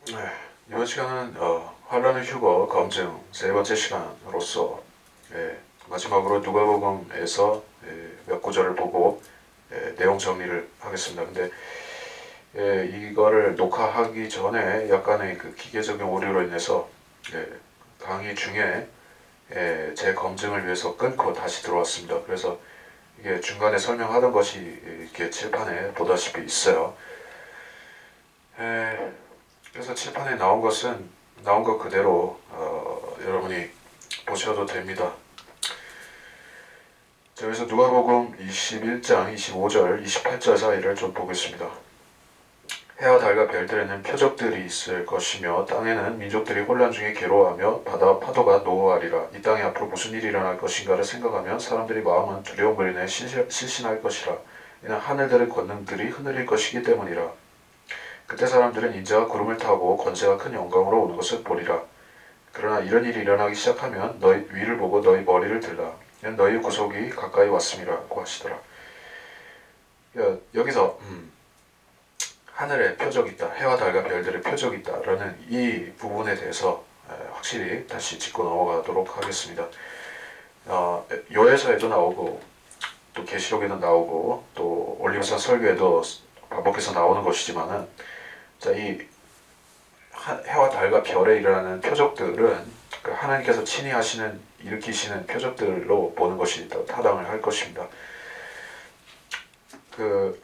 네, 이번 시간은 환란의 휴거 검증 세 번째 시간으로서 마지막으로 누가복음에서 몇 구절을 보고 내용 정리를 하겠습니다. 근데 이거를 녹화하기 전에 약간의 그 기계적인 오류로 인해서 강의 중에 제 검증을 위해서 끊고 다시 들어왔습니다. 그래서 이게 중간에 설명하던 것이 이렇게 칠판에 보다시피 있어요. 그래서 칠판에 나온 것 그대로 여러분이 보셔도 됩니다. 자, 여기서 누가복음 21장 25절 28절 사이를 좀 보겠습니다. 해와 달과 별들에는 표적들이 있을 것이며 땅에는 민족들이 혼란 중에 괴로워하며 바다 파도가 노하리라. 이 땅에 앞으로 무슨 일이 일어날 것인가를 생각하면 사람들이 마음은 두려움을 인해 실신할 것이라. 이는 하늘들의 권능들이 흔들릴 것이기 때문이라. 그때 사람들은 인자가 구름을 타고 권세가 큰 영광으로 오는 것을 보리라. 그러나 이런 일이 일어나기 시작하면 너희 위를 보고 너희 머리를 들라. 너희 구속이 가까이 왔음이라고 하시더라. 여기서 하늘에 표적이 있다, 해와 달과 별들의 표적이 있다라는 이 부분에 대해서 확실히 다시 짚고 넘어가도록 하겠습니다. 요에서에도 나오고 또 계시록에도 나오고 또 올리브산 설교에도 반복해서 나오는 것이지만은 자, 이 해와 달과 별에 일어나는 표적들은 그 하나님께서 친히 일으키시는 표적들로 보는 것이 더 타당을 할 것입니다. 그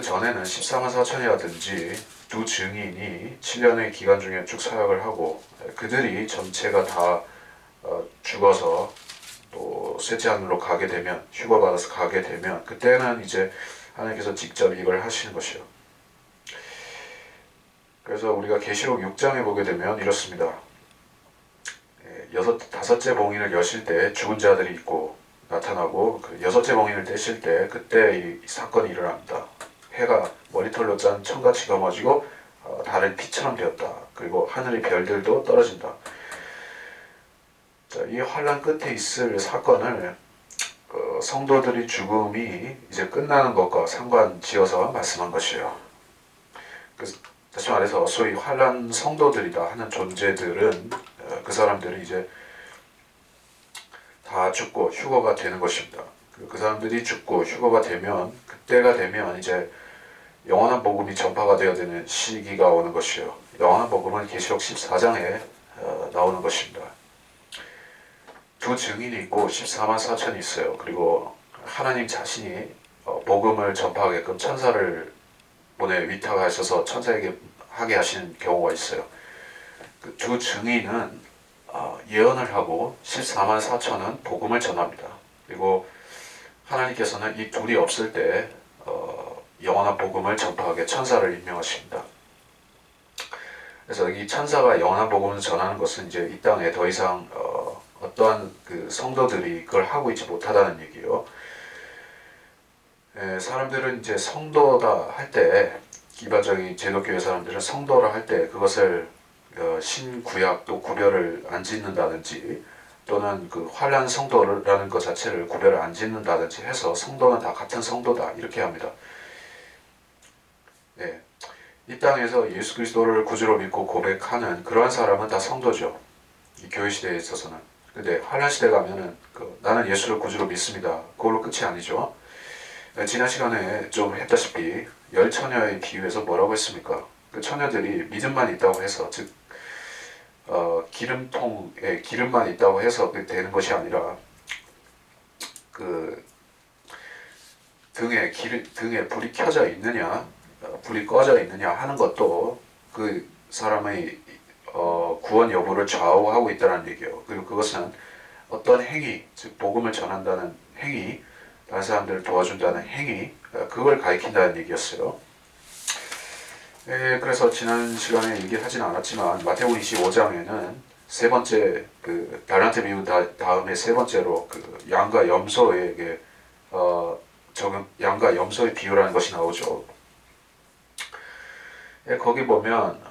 전에는 14만 4천이라든지 두 증인이 7년의 기간 중에 쭉 사역을 하고 그들이 전체가 다 죽어서 또 셋째 하늘로 가게 되면 휴거받아서 가게 되면 그때는 이제 하나님께서 직접 이걸 하시는 것이요. 그래서 우리가 계시록 6장에 보게 되면 이렇습니다. 다섯째 봉인을 여실 때 죽은 자들이 있고 나타나고 그 여섯째 봉인을 떼실 때 그때 이 사건이 일어납니다. 해가 머리털로 짠 천같이 검어지고 달은 피처럼 되었다. 그리고 하늘의 별들도 떨어진다. 자, 이 환란 끝에 있을 사건을 성도들의 죽음이 이제 끝나는 것과 상관지어서 말씀한 것이에요. 다시 말해서 소위 환란 성도들이다 하는 존재들은 그 사람들이 이제 다 죽고 휴거가 되는 것입니다. 그 사람들이 죽고 휴거가 되면 그때가 되면 이제 영원한 복음이 전파가 되어야 되는 시기가 오는 것이요. 영원한 복음은 계시록 14장에 나오는 것입니다. 두 증인이 있고 14만 4천이 있어요. 그리고 하나님 자신이 복음을 전파하게끔 천사를 보내 위탁하셔서 천사에게 하게 하시는 경우가 있어요. 그 두 증인은 예언을 하고 14만 4천은 복음을 전합니다. 그리고 하나님께서는 이 둘이 없을 때 영원한 복음을 전파하게 천사를 임명하십니다. 그래서 이 천사가 영원한 복음을 전하는 것은 이제 이 땅에 더 이상 어떠한 그 성도들이 그걸 하고 있지 못하다는 얘기예요. 사람들은 이제 성도다 할 때, 일반적인 제독교회 사람들은 성도라 할 때 그것을 신구약 또 구별을 안 짓는다든지 또는 그 환란 성도라는 것 자체를 구별을 안 짓는다든지 해서 성도는 다 같은 성도다 이렇게 합니다. 네. 이 땅에서 예수 그리스도를 구주로 믿고 고백하는 그러한 사람은 다 성도죠. 이 교회 시대에 있어서는. 근데 환란 시대 가면은 나는 예수를 구주로 믿습니다. 그걸로 끝이 아니죠. 지난 시간에 좀 했다시피 열 처녀에 비유해서 뭐라고 했습니까? 그 처녀들이 믿음만 있다고 해서 즉 기름통에 기름만 있다고 해서 되는 것이 아니라 그 등에 불이 켜져 있느냐 불이 꺼져 있느냐 하는 것도 그 사람의 구원 여부를 좌우하고 있다는 얘기예요. 그리고 그것은 어떤 행위, 즉 복음을 전한다는 행위, 다른 사람들을 도와준다는 행위, 그걸 가리킨다는 얘기였어요. 그래서 지난 시간에 얘기하진 않았지만 마태복음 25장에는 세 번째 그 달란트 비유 다음에 세 번째로 그 양과 염소에게 양과 염소의 비유라는 것이 나오죠. 거기 보면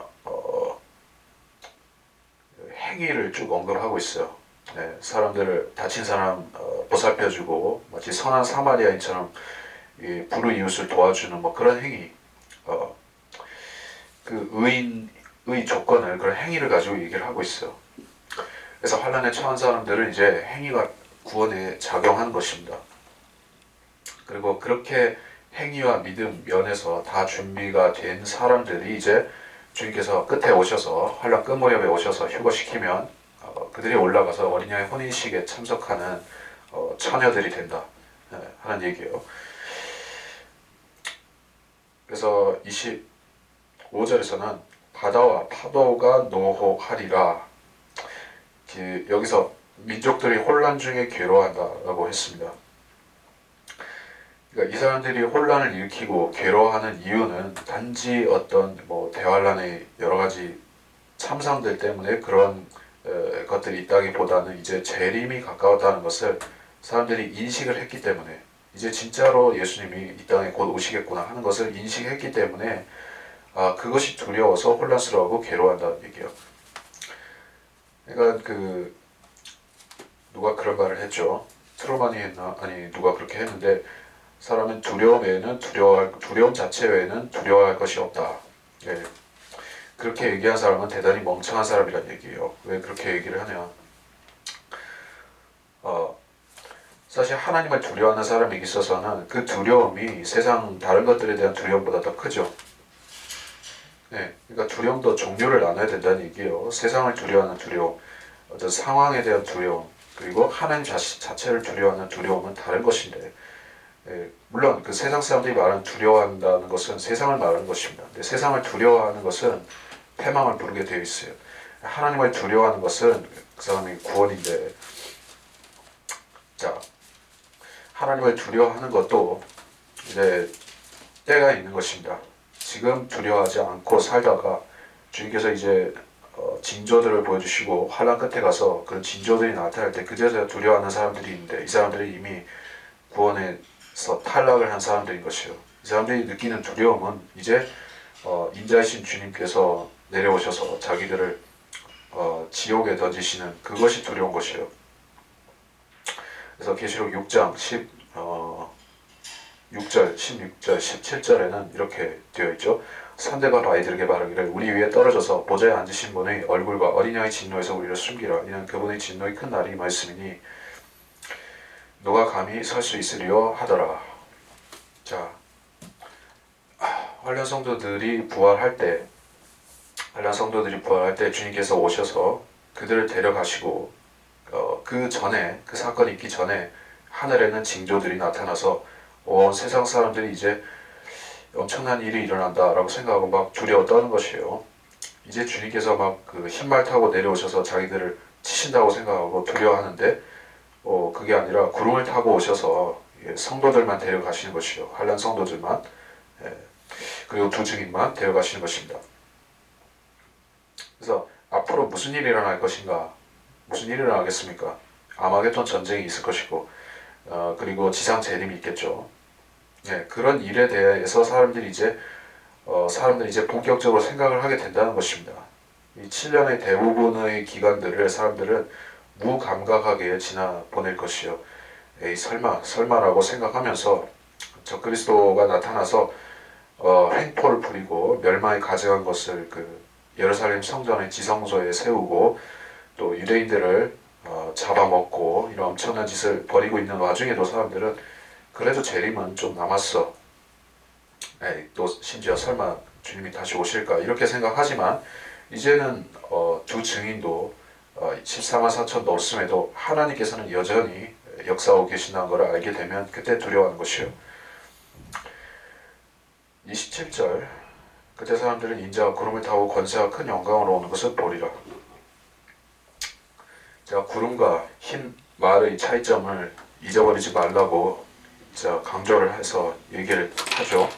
행위를 쭉 언급하고 있어요. 사람들을 다친 사람 보살펴주고 마치 선한 사마리아인처럼 불의 이웃을 도와주는 뭐 그런 행위. 그 의인의 조건을 그런 행위를 가지고 얘기를 하고 있어요. 그래서 환란에 처한 사람들은 이제 행위가 구원에 작용하는 것입니다. 그리고 그렇게 행위와 믿음 면에서 다 준비가 된 사람들이 이제 주님께서 끝에 오셔서 환란 끝 무렵에 오셔서 휴거시키면 그들이 올라가서 어린 양의 혼인식에 참석하는 처녀들이 된다 하는 얘기예요. 그래서 25절에서는 바다와 파도가 노호하리라. 여기서 민족들이 혼란 중에 괴로워한다라고 했습니다. 그러니까 이 사람들이 혼란을 일으키고 괴로워하는 이유는 단지 어떤 대환란의 여러 가지 참상들 때문에 그런 것들이 있다기보다는 이제 재림이 가까웠다는 것을 사람들이 인식을 했기 때문에, 이제 진짜로 예수님이 이 땅에 곧 오시겠구나 하는 것을 인식했기 때문에 그것이 두려워서 혼란스러워하고 괴로워한다는 얘기예요. 그러니까 누가 그런 말을 했죠. 트루만이 했나? 아니 누가 그렇게 했는데, 사람은 두려움 외에는 두려움 자체 외에는 두려워할 것이 없다. 예. 그렇게 얘기한 사람은 대단히 멍청한 사람이란 얘기예요. 왜 그렇게 얘기를 하냐? 사실 하나님을 두려워하는 사람에게 있어서는 그 두려움이 세상 다른 것들에 대한 두려움보다 더 크죠. 네, 그러니까 두려움도 종류를 나눠야 된다는 얘기예요. 세상을 두려워하는 두려움, 어떤 상황에 대한 두려움, 그리고 하나님 자체를 두려워하는 두려움은 다른 것인데, 물론 그 세상 사람들이 말하는 두려워한다는 것은 세상을 말하는 것입니다. 근데 세상을 두려워하는 것은 패망을 부르게 되어 있어요. 하나님을 두려워하는 것은 그 사람의 구원인데, 자, 하나님을 두려워하는 것도 이제 때가 있는 것입니다. 지금 두려워하지 않고 살다가 주님께서 이제 징조들을 보여주시고 환란 끝에 가서 그런 징조들이 나타날 때 그제서야 두려워하는 사람들이 있는데, 이 사람들이 이미 구원에서 탈락을 한 사람들인 것이요. 이 사람들이 느끼는 두려움은 이제 인자이신 주님께서 내려오셔서 자기들을 지옥에 던지시는 그것이 두려운 것이에요. 그래서 계시록 6장 6절, 16절, 17절에는 이렇게 되어 있죠. 산대가 아이들에게 말하기를 우리 위에 떨어져서 보좌에 앉으신 분의 얼굴과 어린 양의 진노에서 우리를 숨기라. 이는 그분의 진노의 큰 날이 말씀이니 누가 감히 설 수 있으리요 하더라. 자, 환란 성도들이 부활할 때 주님께서 오셔서 그들을 데려가시고 그 전에, 그 사건이 있기 전에 하늘에는 징조들이 나타나서 온 세상 사람들이 이제 엄청난 일이 일어난다라고 생각하고 막 두려워 떠는 것이에요. 이제 주님께서 막 그 흰말 타고 내려오셔서 자기들을 치신다고 생각하고 두려워하는데 그게 아니라 구름을 타고 오셔서 성도들만 데려가시는 것이요. 환란 성도들만, 그리고 두 증인만 데려가시는 것입니다. 그래서 앞으로 무슨 일이 일어날 것인가? 무슨 일이 일어나겠습니까? 아마겟돈 전쟁이 있을 것이고, 그리고 지상 재림이 있겠죠. 그런 일에 대해서 사람들이 이제 본격적으로 생각을 하게 된다는 것입니다. 이 7년의 대부분의 기간들을 사람들은 무감각하게 지나 보낼 것이요. 에이 설마라고 생각하면서 적그리스도가 나타나서 횡포를 부리고 멸망에 가져간 것을 예루살렘 성전의 지성소에 세우고 또 유대인들을 잡아먹고 이런 엄청난 짓을 벌이고 있는 와중에도 사람들은 그래도 재림은 좀 남았어. 또 심지어 설마 주님이 다시 오실까 이렇게 생각하지만, 이제는 두 증인도 14만 4천 넘었음에도 하나님께서는 여전히 역사하고 계신다는 것을 알게 되면 그때 두려워하는 것이요. 27절, 그때 사람들은 인자가 구름을 타고 권세와 큰 영광으로 오는 것을 보리라. 제가 구름과 흰 말의 차이점을 잊어버리지 말라고 제가 강조를 해서 얘기를 하죠.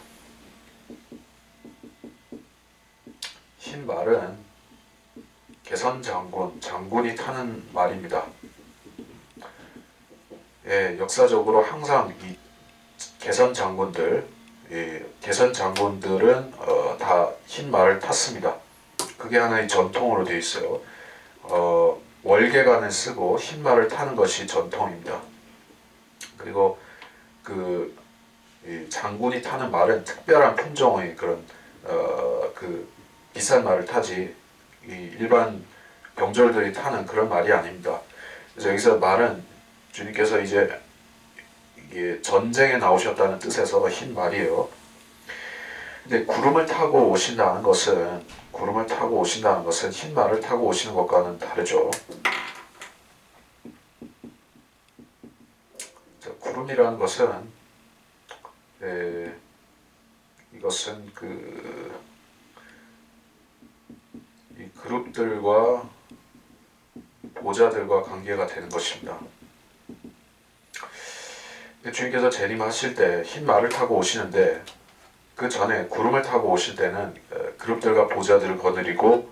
흰 말은 개선 장군이 타는 말입니다. 역사적으로 항상 이 개선 장군들은 다 흰 말을 탔습니다. 그게 하나의 전통으로 되어 있어요. 월계관을 쓰고 흰 말을 타는 것이 전통입니다. 그리고 장군이 타는 말은 특별한 품종의 그런 비싼 말을 타지 이 일반 병졸들이 타는 그런 말이 아닙니다. 그래서 여기서 말은 주님께서 이제 이게 전쟁에 나오셨다는 뜻에서 흰 말이에요. 근데 구름을 타고 오신다는 것은 흰 말을 타고 오시는 것과는 다르죠. 자, 구름이라는 것은 이것은 이 그룹들과 보좌들과 관계가 되는 것입니다. 주님께서 재림하실 때 흰 말을 타고 오시는데 그 전에 구름을 타고 오실 때는 그룹들과 보좌들을 거느리고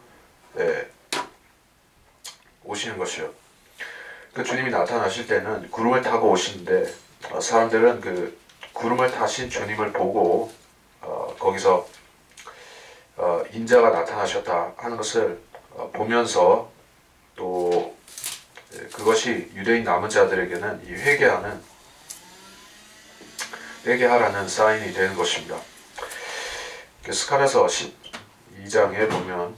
오시는 것이요. 그 주님이 나타나실 때는 구름을 타고 오시는데 사람들은 그 구름을 타신 주님을 보고 거기서 인자가 나타나셨다 하는 것을 보면서 또 그것이 유대인 남은 자들에게는 이 회개하라는 사인이 되는 것입니다. 스가랴서 12장에 보면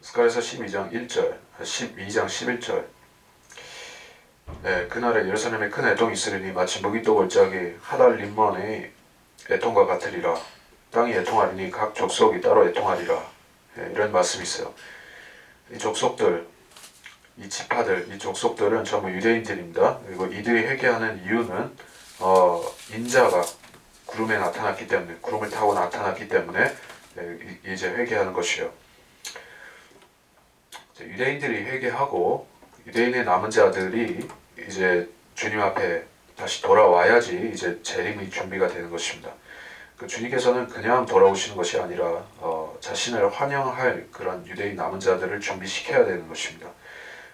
스가랴서 12장 1절, 12장 11절 그날에 예루살렘에 큰 애통이 있으리니 마치 무기또 골짜기 하달 림몬의 애통과 같으리라. 땅이 애통하리니 각 족속이 따로 애통하리라. 이런 말씀이 있어요. 이 족속들, 이 지파들, 이 족속들은 전부 유대인들입니다. 그리고 이들이 회개하는 이유는 인자가 구름에 나타났기 때문에, 구름을 타고 나타났기 때문에 이제 회개하는 것이에요. 유대인들이 회개하고 유대인의 남은 자들이 이제 주님 앞에 다시 돌아와야지 이제 재림이 준비가 되는 것입니다. 주님께서는 그냥 돌아오시는 것이 아니라 자신을 환영할 그런 유대인 남은 자들을 준비시켜야 되는 것입니다.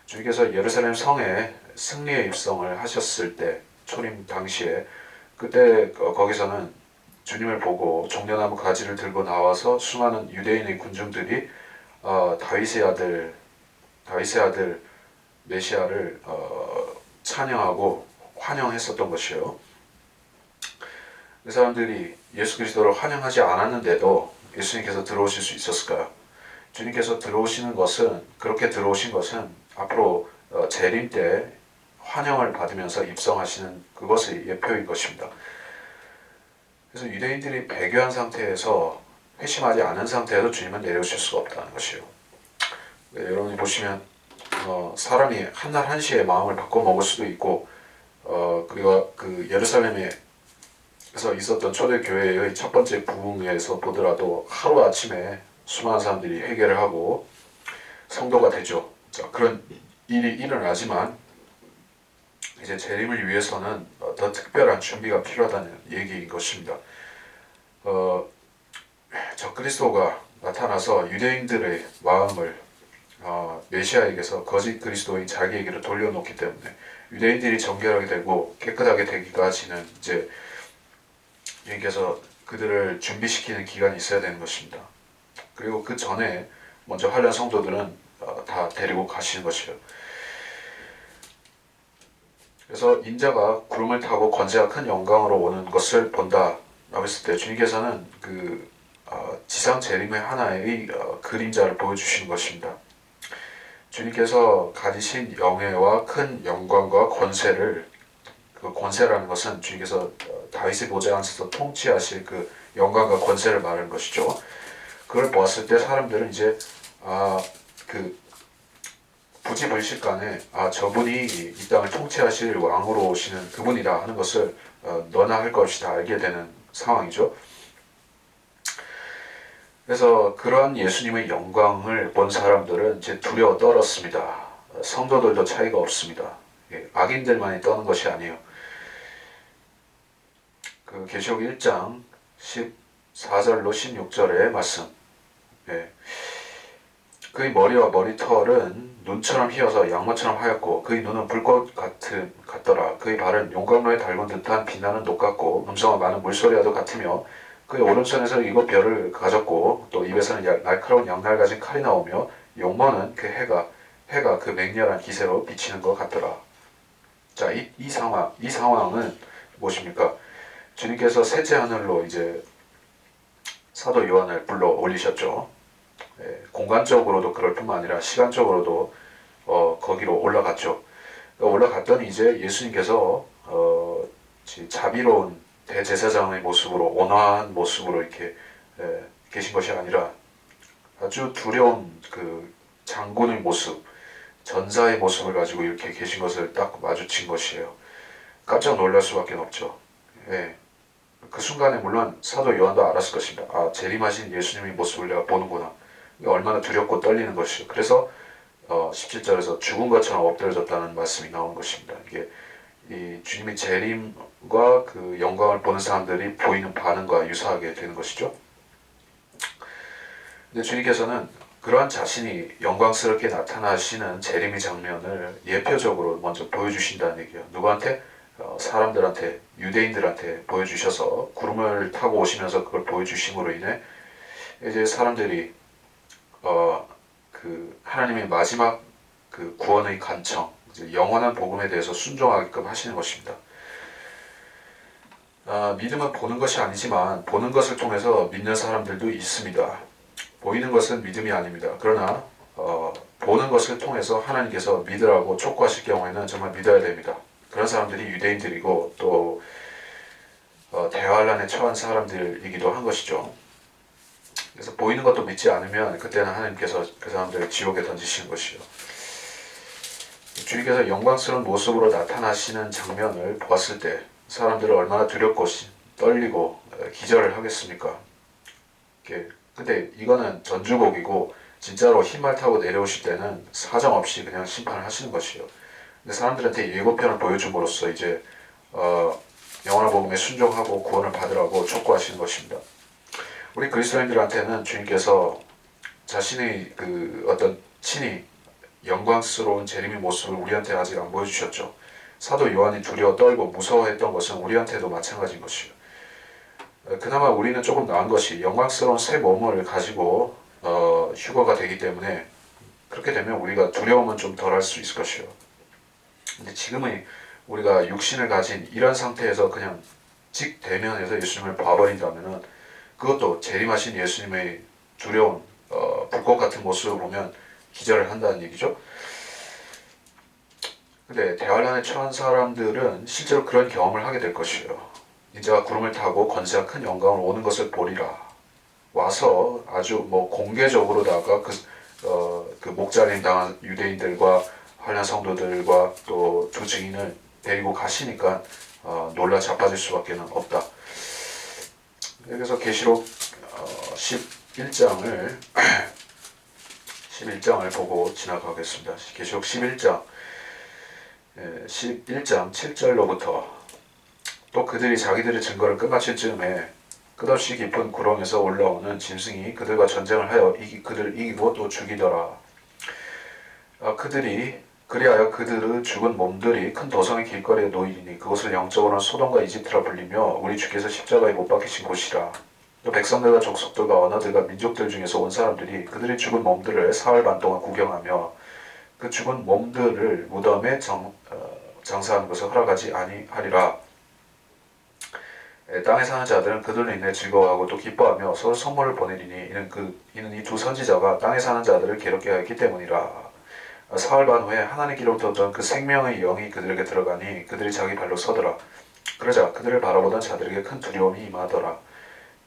주님께서 예루살렘 성에 승리의 입성을 하셨을 때 초림 당시에 그때 거기서는 주님을 보고 종려나무 가지를 들고 나와서 수많은 유대인의 군중들이 다윗의 아들 메시아를 찬양하고 환영했었던 것이요. 그 사람들이 예수 그리스도를 환영하지 않았는데도 예수님께서 들어오실 수 있었을까요? 주님께서 그렇게 들어오신 것은 앞으로 재림 때 환영을 받으면서 입성하시는 그것의 예표인 것입니다. 그래서 유대인들이 배교한 상태에서 회심하지 않은 상태에도 주님은 내려오실 수가 없다는 것이에요. 여러분이 보시면 사람이 한날 한시에 마음을 바꿔 먹을 수도 있고 그리고 그 예루살렘에서 있었던 초대교회의 첫 번째 부흥회에서 보더라도 하루아침에 수많은 사람들이 회개를 하고 성도가 되죠. 자, 그런 일이 일어나지만 이제 재림을 위해서는 더 특별한 준비가 필요하다는 얘기인 것입니다. 적그리스도가 나타나서 유대인들의 마음을 메시아에게서 거짓 그리스도인 자기에게로 돌려놓기 때문에 유대인들이 정결하게 되고 깨끗하게 되기까지는 이제 주님께서 그들을 준비시키는 기간이 있어야 되는 것입니다. 그리고 그 전에 먼저 환난 성도들은 다 데리고 가시는 것이에요. 그래서 인자가 구름을 타고 권세가 큰 영광으로 오는 것을 본다라고 했을 때 주님께서는 그 지상 재림의 하나의 그림자를 보여주시는 것입니다. 주님께서 가지신 영예와 큰 영광과 권세를, 그 권세라는 것은 주님께서 다윗의 보좌 안에서 통치하실 그 영광과 권세를 말하는 것이죠. 그걸 보았을 때 사람들은 이제 부지불식간에 저분이 이 땅을 통치하실 왕으로 오시는 그분이다 하는 것을 너나 할 것이다 알게 되는 상황이죠. 그래서 그러한 예수님의 영광을 본 사람들은 이제 두려워 떨었습니다. 성도들도 차이가 없습니다. 악인들만이 떠는 것이 아니에요. 그 계시록 1장 14절로 16절의 말씀. 그의 머리와 머리털은 눈처럼 휘어서 양모처럼 하얗고 그의 눈은 불꽃 같더라. 그의 발은 용광로에 달군 듯한 빛나는 녹 같고 음성과 많은 물소리와도 같으며 그의 오른손에서 7별을 가졌고 또 입에서는 날카로운 양날 가진 칼이 나오며 용모는 그 해가 그 맹렬한 기세로 비치는 것 같더라. 자, 이 상황은 무엇입니까? 주님께서 셋째 하늘로 이제 사도 요한을 불러 올리셨죠. 공간적으로도 그럴 뿐만 아니라 시간적으로도 거기로 올라갔죠. 올라갔더니 이제 예수님께서 자비로운 대제사장의 모습으로 온화한 모습으로 이렇게 계신 것이 아니라 아주 두려운 그 장군의 모습, 전사의 모습을 가지고 이렇게 계신 것을 딱 마주친 것이에요. 깜짝 놀랄 수밖에 없죠. 예. 그 순간에 물론 사도 요한도 알았을 것입니다. 아, 재림하신 예수님의 모습을 내가 보는구나. 얼마나 두렵고 떨리는 것이요. 그래서 17절에서 죽은 것처럼 엎드려졌다는 말씀이 나오는 것입니다. 이게 이 주님의 재림과 그 영광을 보는 사람들이 보이는 반응과 유사하게 되는 것이죠. 근데 주님께서는 그러한 자신이 영광스럽게 나타나시는 재림의 장면을 예표적으로 먼저 보여주신다는 얘기예요. 누구한테? 사람들한테, 유대인들한테 보여주셔서 구름을 타고 오시면서 그걸 보여주심으로 인해 이제 사람들이 그 하나님의 마지막 그 구원의 간청, 이제 영원한 복음에 대해서 순종하게끔 하시는 것입니다. 믿음은 보는 것이 아니지만 보는 것을 통해서 믿는 사람들도 있습니다. 보이는 것은 믿음이 아닙니다. 그러나 보는 것을 통해서 하나님께서 믿으라고 촉구하실 경우에는 정말 믿어야 됩니다. 그런 사람들이 유대인들이고 또 대환란에 처한 사람들이기도 한 것이죠. 그래서 보이는 것도 믿지 않으면 그때는 하나님께서 그 사람들을 지옥에 던지시는 것이요. 주님께서 영광스러운 모습으로 나타나시는 장면을 보았을 때 사람들은 얼마나 두렵고 떨리고 기절을 하겠습니까? 근데 이거는 전주복이고 진짜로 흰말 타고 내려오실 때는 사정없이 그냥 심판을 하시는 것이요. 근데 사람들한테 예고편을 보여줌으로써 이제 영원한 복음에 순종하고 구원을 받으라고 촉구하시는 것입니다. 우리 그리스도인들한테는 주님께서 자신의 그 어떤 친히 영광스러운 재림의 모습을 우리한테 아직 안 보여주셨죠. 사도 요한이 두려워 떨고 무서워했던 것은 우리한테도 마찬가지인 것이요. 그나마 우리는 조금 나은 것이 영광스러운 새 몸을 가지고 휴거가 되기 때문에 그렇게 되면 우리가 두려움은 좀 덜 할 수 있을 것이요. 근데 지금의 우리가 육신을 가진 이런 상태에서 그냥 직대면에서 예수님을 봐버린다면은 그것도 재림하신 예수님의 두려운 불꽃 같은 모습을 보면 기절을 한다는 얘기죠. 근데 대환란에 처한 사람들은 실제로 그런 경험을 하게 될 것이에요. 인자가 구름을 타고 권세와 큰 영광을 오는 것을 보리라. 와서 아주 뭐 공개적으로다가 그 목자림 당한 유대인들과 환란 성도들과 또 두 증인을 데리고 가시니까 놀라 자빠질 수밖에 없다. 그래서 계시록 11장을 11장을 보고 지나가겠습니다. 계시록 11장 7절로부터 또 그들이 자기들의 증거를 끝마칠 즈음에 끝없이 깊은 구렁에서 올라오는 짐승이 그들과 전쟁을 하여 그들을 이기고 또 죽이더라. 그리하여 그들의 죽은 몸들이 큰 도성의 길거리에 놓이니 그곳을 영적으로는 소돔과 이집트라 불리며 우리 주께서 십자가에 못 박히신 곳이라. 또 백성들과 족속들과 언어들과 민족들 중에서 온 사람들이 그들의 죽은 몸들을 사흘 반 동안 구경하며 그 죽은 몸들을 무덤에 장사하는 것을 허락하지 아니하리라. 땅에 사는 자들은 그들로 인해 즐거워하고 또 기뻐하며 서로 선물을 보내리니 이는 이 두 선지자가 땅에 사는 자들을 괴롭게 하였기 때문이라. 사흘 반 후에 하나님께로부터 얻은 그 생명의 영이 그들에게 들어가니 그들이 자기 발로 서더라. 그러자 그들을 바라보던 자들에게 큰 두려움이 임하더라.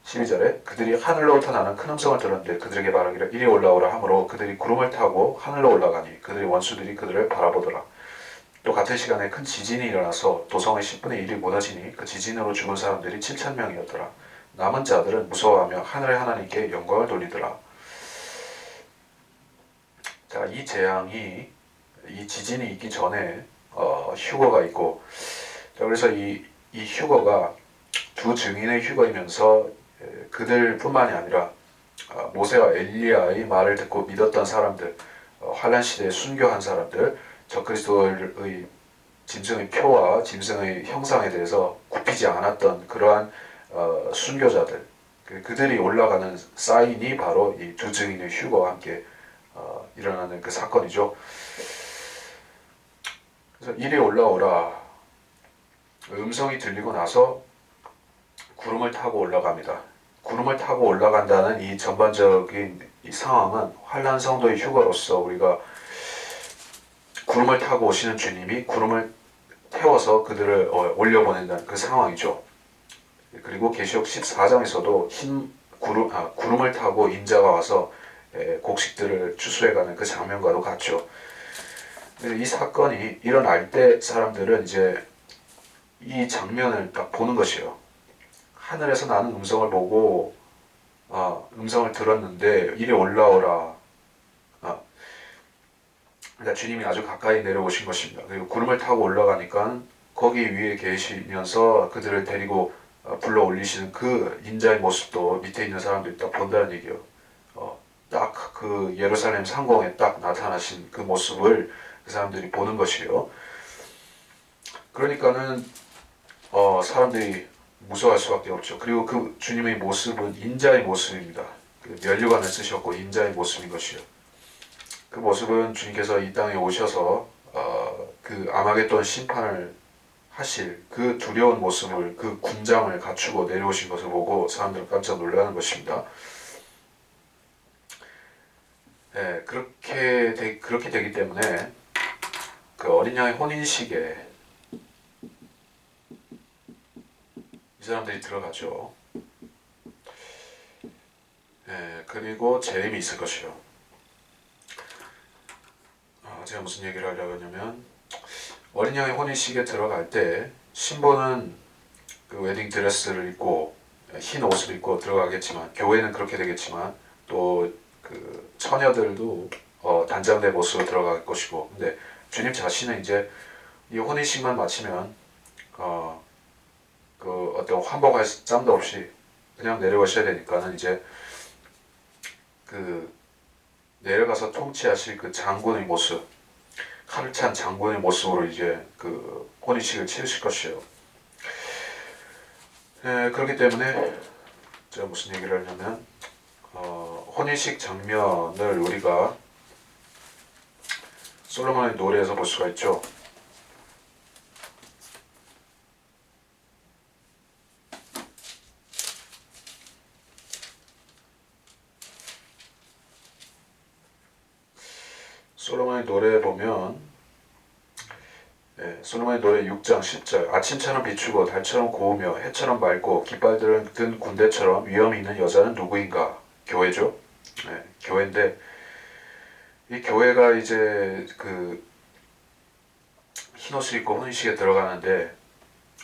12절에 그들이 하늘로부터 나는 큰 음성을 들었는데 그들에게 말하기를 이리 올라오라 하므로 그들이 구름을 타고 하늘로 올라가니 그들의 원수들이 그들을 바라보더라. 또 같은 시간에 큰 지진이 일어나서 도성의 10분의 1이 무너지니 그 지진으로 죽은 사람들이 7,000명이었더라. 남은 자들은 무서워하며 하늘의 하나님께 영광을 돌리더라. 자, 이 지진이 있기 전에 휴거가 있고, 자, 그래서 이 휴거가 두 증인의 휴거이면서 그들뿐만이 아니라 모세와 엘리야의 말을 듣고 믿었던 사람들, 환란 시대에 순교한 사람들, 적그리스도의 짐승의 표와 짐승의 형상에 대해서 굽히지 않았던 그러한 순교자들, 그들이 올라가는 사인이 바로 이 두 증인의 휴거와 함께 일어나는 그 사건이죠. 그래서 이리 올라오라. 음성이 들리고 나서 구름을 타고 올라갑니다. 구름을 타고 올라간다는 이 전반적인 이 상황은 환란 성도의 휴거로서 우리가 구름을 타고 오시는 주님이 구름을 태워서 그들을 올려보낸다는 그 상황이죠. 그리고 계시록 14장에서도 구름을 타고 인자가 와서 곡식들을 추수해가는 그 장면과도 같죠. 이 사건이 일어날 때 사람들은 이제 이 장면을 딱 보는 것이에요. 하늘에서 나는 음성을 보고 음성을 들었는데 이리 올라오라. 그러니까 주님이 아주 가까이 내려오신 것입니다. 그리고 구름을 타고 올라가니까 거기 위에 계시면서 그들을 데리고 불러 올리시는 그 인자의 모습도 밑에 있는 사람들이 딱 본다는 얘기예요. 딱 그 예루살렘 상공에 딱 나타나신 그 모습을 그 사람들이 보는 것이에요. 그러니까는 사람들이 무서워할 수밖에 없죠. 그리고 그 주님의 모습은 인자의 모습입니다. 그 면류관을 쓰셨고 인자의 모습인 것이요. 그 모습은 주님께서 이 땅에 오셔서 그 아마겟돈 심판을 하실 그 두려운 모습을, 그 군장을 갖추고 내려오신 것을 보고 사람들은 깜짝 놀라는 것입니다. 그렇게 되기 때문에 그 어린 양의 혼인식에 이 사람들이 들어가죠. 그리고 재림이 있을 것이요. 제가 무슨 얘기를 하려고 하냐면 어린 양의 혼인식에 들어갈 때 신부는 그 웨딩 드레스를 입고 흰 옷을 입고 들어가겠지만, 교회는 그렇게 되겠지만, 또 그 처녀들도 단장된 모습으로 들어갈 것이고, 근데 주님 자신은 이제 이 혼인식만 마치면 그 어떤 환복할 짬도 없이 그냥 내려오셔야 되니까는 이제 그 내려가서 통치하실 그 장군의 모습, 칼을 찬 장군의 모습으로 이제 그 혼인식을 치르실 것이에요. 그렇기 때문에 제가 무슨 얘기를 하냐면 혼인식 장면을 우리가 솔로몬의 노래에서 볼 수가 있죠. 솔로몬의 노래에 보면 솔로몬의 노래 6장 10절 아침처럼 비추고 달처럼 고우며 해처럼 맑고 깃발들은 든 군대처럼 위엄이 있는 여자는 누구인가? 교회죠. 교회인데 이 교회가 이제 그 흰옷을 입고 혼인식에 들어가는데,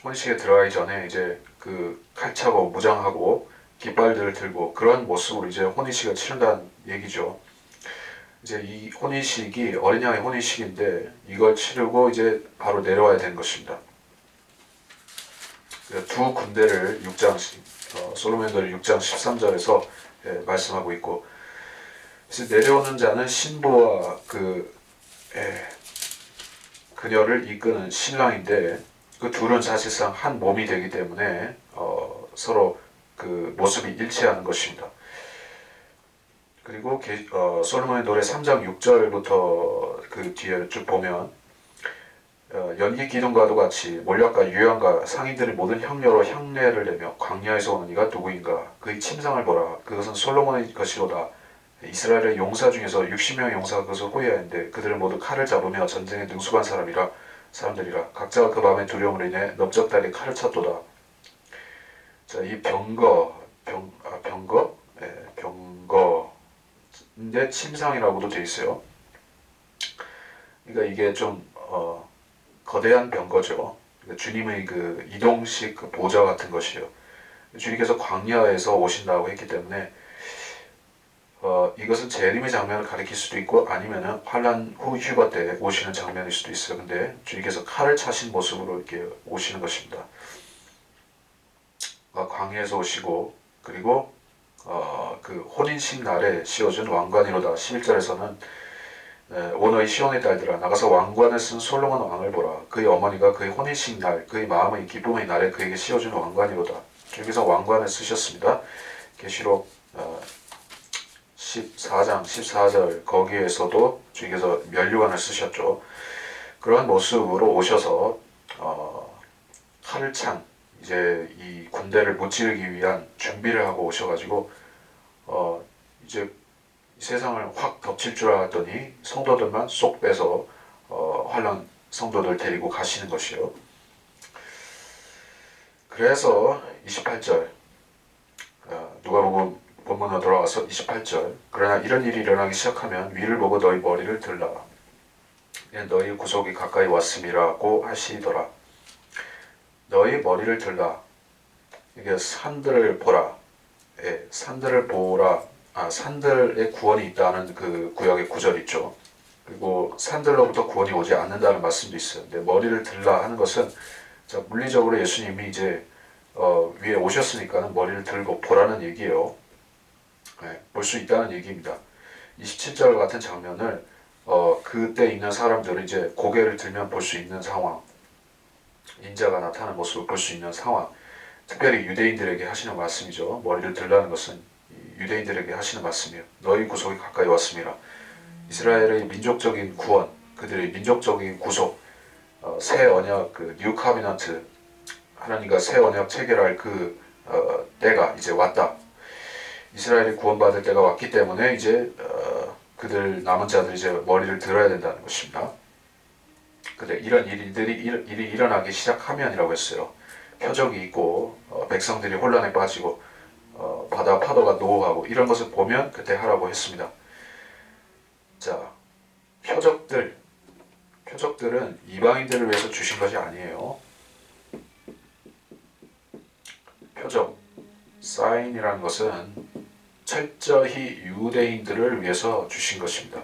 혼인식에 들어가기 전에 이제 그 칼차고 무장하고 깃발들을 들고 그런 모습으로 이제 혼인식을 치른다는 얘기죠. 이제 이 혼인식이 어린 양의 혼인식인데 이걸 치르고 이제 바로 내려와야 되는 것입니다. 두 군대를 솔로몬의 6장 13절에서 말씀하고 있고, 그래서 내려오는 자는 신부와 그녀를 이끄는 신랑인데 그 둘은 사실상 한 몸이 되기 때문에 서로 그 모습이 일치하는 것입니다. 그리고 솔로몬의 노래 3장 6절부터 그 뒤에 쭉 보면 연기 기둥과도 같이 몰약과 유향과 상인들의 모든 향료로 향례를 내며 광야에서 오는 이가 누구인가? 그의 침상을 보라. 그것은 솔로몬의 것이로다. 이스라엘의 용사 중에서 60명의 용사가 그것을 호위하였는데 그들은 모두 칼을 잡으며 전쟁에 능숙한 사람들이라. 각자가 그 밤의 두려움으로 인해 넓적다리에 칼을 찼도다. 자, 이 병거인데 침상이라고도 되어 있어요. 그러니까 이게 좀 거대한 병거죠. 그러니까 주님의 그 이동식 그 보좌 같은 것이요. 주님께서 광야에서 오신다고 했기 때문에 이것은 재림의 장면을 가리킬 수도 있고 아니면은 환란 후 휴거 때 오시는 장면일 수도 있어요. 근데 주님께서 칼을 차신 모습으로 이렇게 오시는 것입니다. 광야에서 오시고, 그리고 그 혼인식 날에 씌워준 왕관이로다. 11절에서는 오 너희 시온의 딸들아 나가서 왕관을 쓴 솔로몬 왕을 보라. 그의 어머니가 그의 혼인식 날 그의 마음의 기쁨의 날에 그에게 씌워준 왕관이로다. 주님께서 왕관을 쓰셨습니다. 계시록 14장 14절 거기에서도 주님께서 면류관을 쓰셨죠. 그러한 모습으로 오셔서 칼을 찬 이제 이 군대를 무찌르기 위한 준비를 하고 오셔가지고 이제 세상을 확 덮칠 줄 알았더니 성도들만 쏙 빼서 환란 성도들 데리고 가시는 것이요. 그래서 28절 누가복음 본문으로 돌아와서 28절 그러나 이런 일이 일어나기 시작하면 위를 보고 너희 머리를 들라 너희 구속이 가까이 왔음이라고 하시더라. 너희 머리를 들라. 이게 산들을 보라. 예, 산들을 보라. 산들의 구원이 있다는 그 구약의 구절 있죠. 그리고 산들로부터 구원이 오지 않는다는 말씀도 있어요. 근데 머리를 들라 하는 것은 자, 물리적으로 예수님이 이제 위에 오셨으니까는 머리를 들고 보라는 얘기예요. 예, 볼 수 있다는 얘기입니다. 27절 같은 장면을 그때 있는 사람들은 이제 고개를 들면 볼 수 있는 상황, 인자가 나타나는 모습을 볼 수 있는 상황, 특별히 유대인들에게 하시는 말씀이죠. 머리를 들라는 것은 유대인들에게 하시는 말씀이에요. 너희 구속이 가까이 왔습니다. 이스라엘의 민족적인 구원, 그들의 민족적인 구속, 새 언약, 그 뉴 카비넌트, 하나님과 새 언약 체결할 그 때가 이제 왔다. 이스라엘이 구원받을 때가 왔기 때문에 이제 그들 남은 자들이 이제 머리를 들어야 된다는 것입니다. 근데 이런 일이 일어나기 시작하면이라고 했어요. 표적이 있고 백성들이 혼란에 빠지고 바다 파도가 노하고 이런 것을 보면 그때 하라고 했습니다. 자, 표적들은 이방인들을 위해서 주신 것이 아니에요. 표적, 사인이라는 것은 철저히 유대인들을 위해서 주신 것입니다.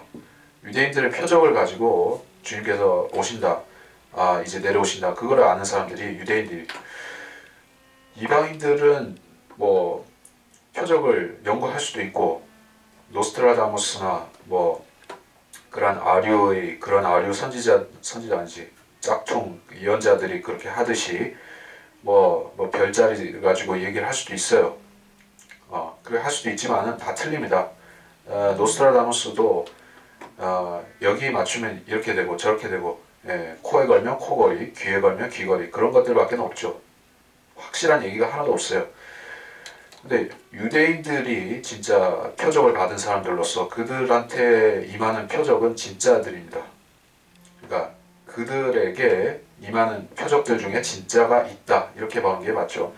유대인들의 표적을 가지고 주님께서 오신다, 이제 내려오신다, 그걸 아는 사람들이 유대인들이. 이방인들은 뭐 표적을 연구할 수도 있고 노스트라다무스나 뭐 그런 아류 선지자인지 짝퉁 예언자들이 그렇게 하듯이 뭐 별자리 가지고 얘기를 할 수도 있어요. 그래 할 수도 있지만은 다 틀립니다. 노스트라다무스도 여기 맞추면 이렇게 되고 저렇게 되고, 코에 걸면 코걸이, 귀에 걸면 귀걸이, 그런 것들밖에 없죠. 확실한 얘기가 하나도 없어요. 근데 유대인들이 진짜 표적을 받은 사람들로서 그들한테 임하는 표적은 진짜들입니다. 그러니까 그들에게 임하는 표적들 중에 진짜가 있다, 이렇게 보는 게 맞죠.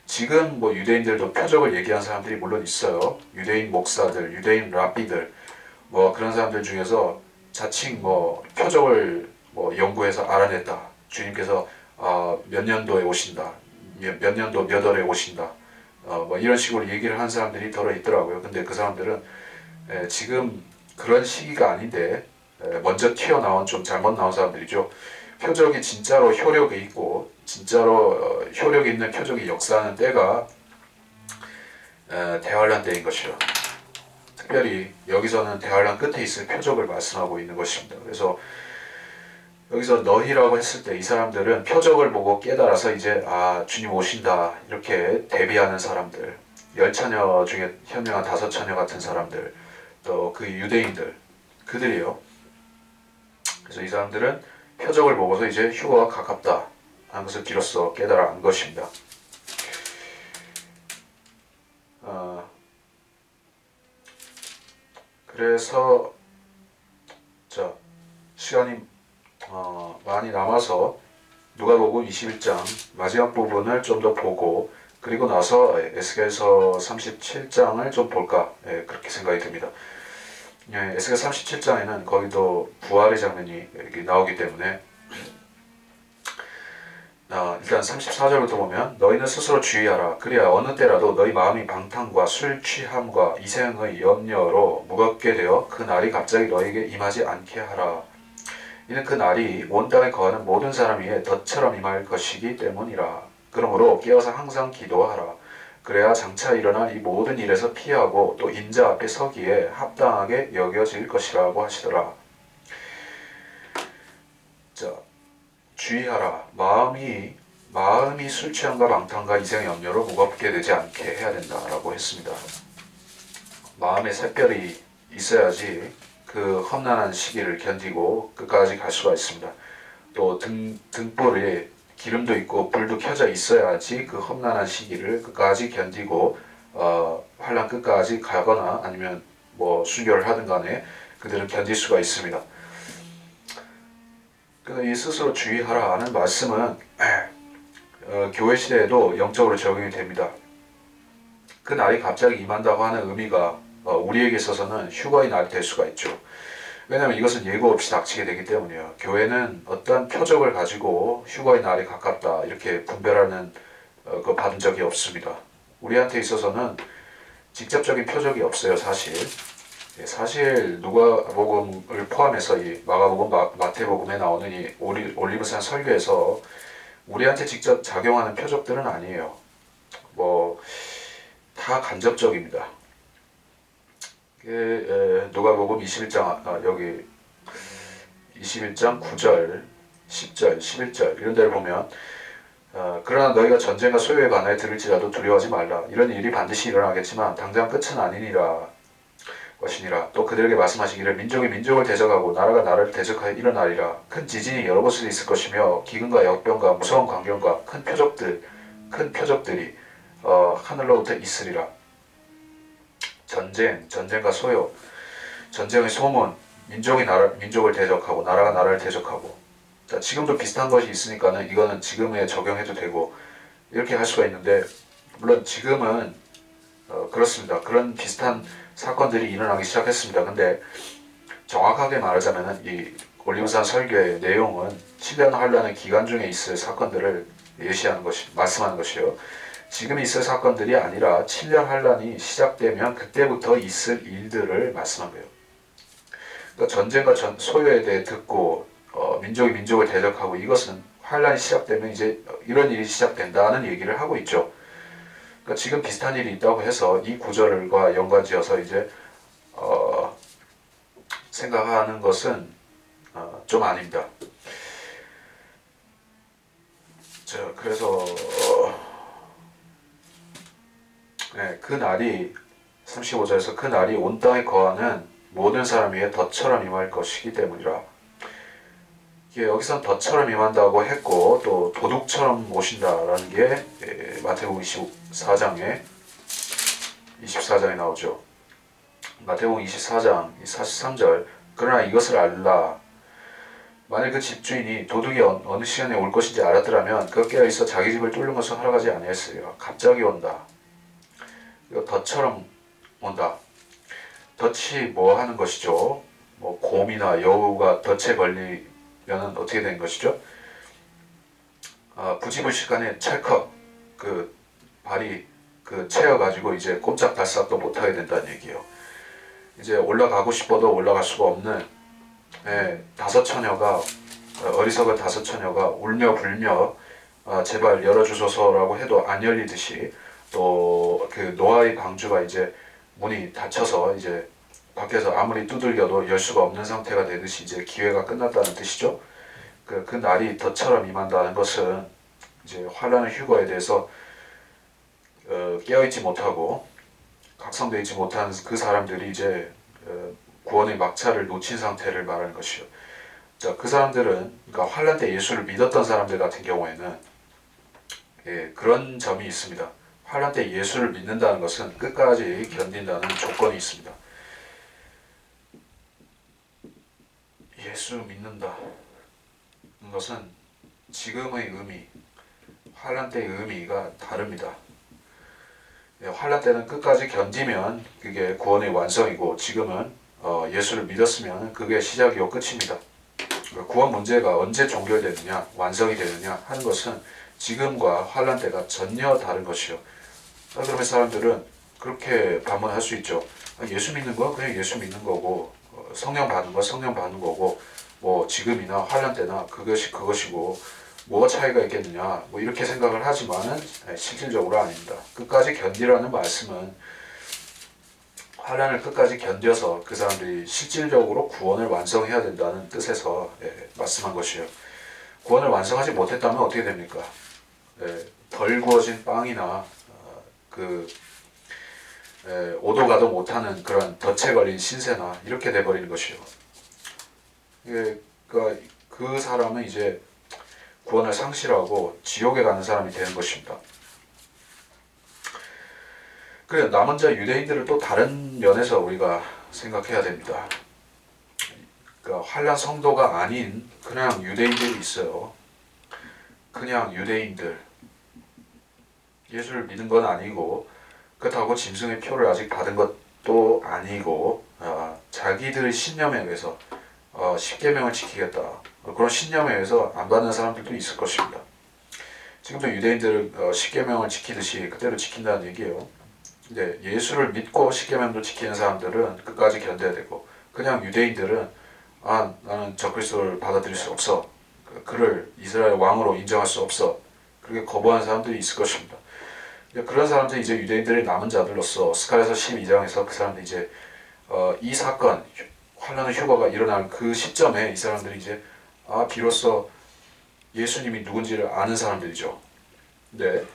지금 뭐 유대인들도 표적을 얘기한 사람들이 물론 있어요. 유대인 목사들, 유대인 랍비들, 뭐 그런 사람들 중에서 자칭 뭐 표적을 뭐 연구해서 알아냈다. 주님께서 몇 년도에 오신다. 몇 년도 몇 월에 오신다. 뭐 이런 식으로 얘기를 한 사람들이 더러 있더라고요. 근데 그 사람들은 지금 그런 시기가 아닌데 먼저 튀어나온 좀 잘못 나온 사람들이죠. 표적이 진짜로 효력이 있고 진짜로 효력 있는 표적이 역사하는 때가 대환란 때인 것이요. 특별히 여기서는 대환란 끝에 있을 표적을 말씀하고 있는 것입니다. 그래서 여기서 너희라고 했을 때 이 사람들은 표적을 보고 깨달아서 이제 주님 오신다 이렇게 대비하는 사람들, 10처녀 중에 현명한 5처녀 같은 사람들, 또 그 유대인들, 그들이요. 그래서 이 사람들은 표적을 보고서 이제 휴거가 가깝다 하는 것을 비로소 깨달아 안 것입니다. 그래서 자, 시간이 많이 남아서 누가복음 21장 마지막 부분을 좀 더 보고 그리고 나서 에스겔서 37장을 좀 볼까, 그렇게 생각이 듭니다. 에스겔 37장에는 거기도 부활의 장면이 나오기 때문에 일단 34절부터 보면 너희는 스스로 주의하라. 그래야 어느 때라도 너희 마음이 방탕과 술 취함과 이생의 염려로 무겁게 되어 그 날이 갑자기 너희에게 임하지 않게 하라. 이는 그 날이 온 땅에 거하는 모든 사람 위에 덫처럼 임할 것이기 때문이라. 그러므로 깨어서 항상 기도하라. 그래야 장차 일어날 이 모든 일에서 피하고 또 인자 앞에 서기에 합당하게 여겨질 것이라고 하시더라. 자, 주의하라. 마음이 술 취함과 방탕과 이생 염려로 무겁게 되지 않게 해야 된다라고 했습니다. 마음에 샛별이 있어야지 그 험난한 시기를 견디고 끝까지 갈 수가 있습니다. 또 등불이 기름도 있고 불도 켜져 있어야지 그 험난한 시기를 끝까지 견디고 환란 끝까지 가거나 아니면 뭐 순교를 하든 간에 그들은 견딜 수가 있습니다. 이 스스로 주의하라 하는 말씀은 교회 시대에도 영적으로 적용이 됩니다. 그 날이 갑자기 임한다고 하는 의미가 우리에게 있어서는 휴거의 날이 될 수가 있죠. 왜냐하면 이것은 예고 없이 닥치게 되기 때문이에요. 교회는 어떤 표적을 가지고 휴거의 날이 가깝다 이렇게 분별하는 그 받은 적이 없습니다. 우리한테 있어서는 직접적인 표적이 없어요. 사실 누가복음을 포함해서 이 마가복음, 마태복음에 나오는 이 올리브산 설교에서 우리한테 직접 작용하는 표적들은 아니에요. 다 간접적입니다. 누가복음 21장 여기 21장 9절, 10절, 11절 이런 데를 보면 그러나 너희가 전쟁과 소요에 관하여 들을지라도 두려워하지 말라. 이런 일이 반드시 일어나겠지만 당장 끝은 아니니라 것이니라. 또 그들에게 말씀하시기를 민족이 민족을 대적하고 나라가 나라를 대적하여 일어나리라. 큰 지진이 여러 곳에 있을 것이며 기근과 역병과 무서운 광경과 큰 표적들이 하늘로부터 있으리라. 전쟁과 소요, 전쟁의 소문, 민족을 대적하고 나라가 나라를 대적하고. 자, 지금도 비슷한 것이 있으니까는 이거는 지금에 적용해도 되고 이렇게 할 수가 있는데 물론 지금은 그렇습니다. 그런 비슷한 사건들이 일어나기 시작했습니다. 근데 정확하게 말하자면은 이 올리브산 설교의 내용은 7년 환란의 기간 중에 있을 사건들을 말씀하는 것이요. 지금 있을 사건들이 아니라 7년 환란이 시작되면 그때부터 있을 일들을 말씀한 거예요. 그러니까 전쟁과 소요에 대해 듣고 민족이 민족을 대적하고 이것은 환란이 시작되면 이제 이런 일이 시작된다는 얘기를 하고 있죠. 그러니까 지금 비슷한 일이 있다고 해서 이 구절과 연관지어서 이제 생각하는 것은 좀 아닙니다. 자, 그래서 그 날이 35절에서 그 날이 온 땅에 거하는 모든 사람 위에 덫처럼 임할 것이기 때문이라. 여기선 덫처럼 임한다고 했고 또 도둑처럼 오신다라는 게 마태복음 24장에 나오죠. 마태복음 24장 43절 그러나 이것을 알라. 만일 그 집주인이 도둑이 어느 시간에 올 것인지 알았더라면 그가 깨어있어 자기 집을 뚫는 것을 허락하지 아니했으리라. 갑자기 온다. 덫처럼 온다. 덫이 뭐 하는 것이죠? 곰이나 여우가 덫에 걸리면 어떻게 되는 것이죠? 부지불식간에 찰컥 발이 채여가지고 이제 꼼짝달싹도 못하게 된다는 얘기예요. 이제 올라가고 싶어도 올라갈 수가 없는 다섯 처녀가 어리석은 다섯 처녀가 울며 불며 제발 열어주소서라고 해도 안 열리듯이 또 그 노아의 방주가 이제 문이 닫혀서 이제 밖에서 아무리 두들겨도 열 수가 없는 상태가 되듯이 이제 기회가 끝났다는 뜻이죠. 그 날이 덫처럼 임한다는 것은 이제 환란의 휴거에 대해서 깨어있지 못하고 각성되어 있지 못한 그 사람들이 이제 구원의 막차를 놓친 상태를 말하는 것이요. 자, 그 사람들은 그러니까 환란 때 예수를 믿었던 사람들 같은 경우에는 그런 점이 있습니다. 환란 때 예수를 믿는다는 것은 끝까지 견딘다는 조건이 있습니다. 예수 믿는다. 것은 지금의 의미, 환란 때의 의미가 다릅니다. 환란 때는 끝까지 견디면 그게 구원의 완성이고 지금은 예수를 믿었으면 그게 시작이고 끝입니다. 구원 문제가 언제 종결되느냐, 완성이 되느냐 하는 것은 지금과 환란 때가 전혀 다른 것이요. 그러면 사람들은 그렇게 반문할 수 있죠. 예수 믿는 건 그냥 예수 믿는 거고 성령 받는 건 성령 받는 거고 지금이나 환란 때나 그것이고 뭐가 차이가 있겠느냐 이렇게 생각을 하지만은 실질적으로 아닙니다. 끝까지 견디라는 말씀은 환란을 끝까지 견뎌서 그 사람들이 실질적으로 구원을 완성해야 된다는 뜻에서 말씀한 것이에요. 구원을 완성하지 못했다면 어떻게 됩니까? 덜 구워진 빵이나 오도 가도 못하는 그런 덫에 걸린 신세나 이렇게 돼버리는 것이요. 그러니까 그 사람은 이제 구원을 상실하고 지옥에 가는 사람이 되는 것입니다. 그래, 남은 자 유대인들을 또 다른 면에서 우리가 생각해야 됩니다. 그러니까 환란 성도가 아닌 그냥 유대인들이 있어요. 그냥 유대인들, 예수를 믿은 건 아니고 그렇다고 짐승의 표를 아직 받은 것도 아니고 자기들의 신념에 의해서 십계명을 지키겠다, 그런 신념에 의해서 안 받는 사람들도 있을 것입니다. 지금도 유대인들은 십계명을 지키듯이 그대로 지킨다는 얘기예요. 근데 예수를 믿고 십계명도 지키는 사람들은 끝까지 견뎌야 되고, 그냥 유대인들은 나는 적그리스도를 받아들일 수 없어, 그를 이스라엘 왕으로 인정할 수 없어, 그렇게 거부하는 사람들이 있을 것입니다. 그런 사람들이 이제 유대인들의 남은 자들로서 스가랴서 12장에서 그 사람들이 이제 이 사건, 환란의 휴거가 일어날 그 시점에 이 사람들이 이제 비로소 예수님이 누군지를 아는 사람들이죠. 근데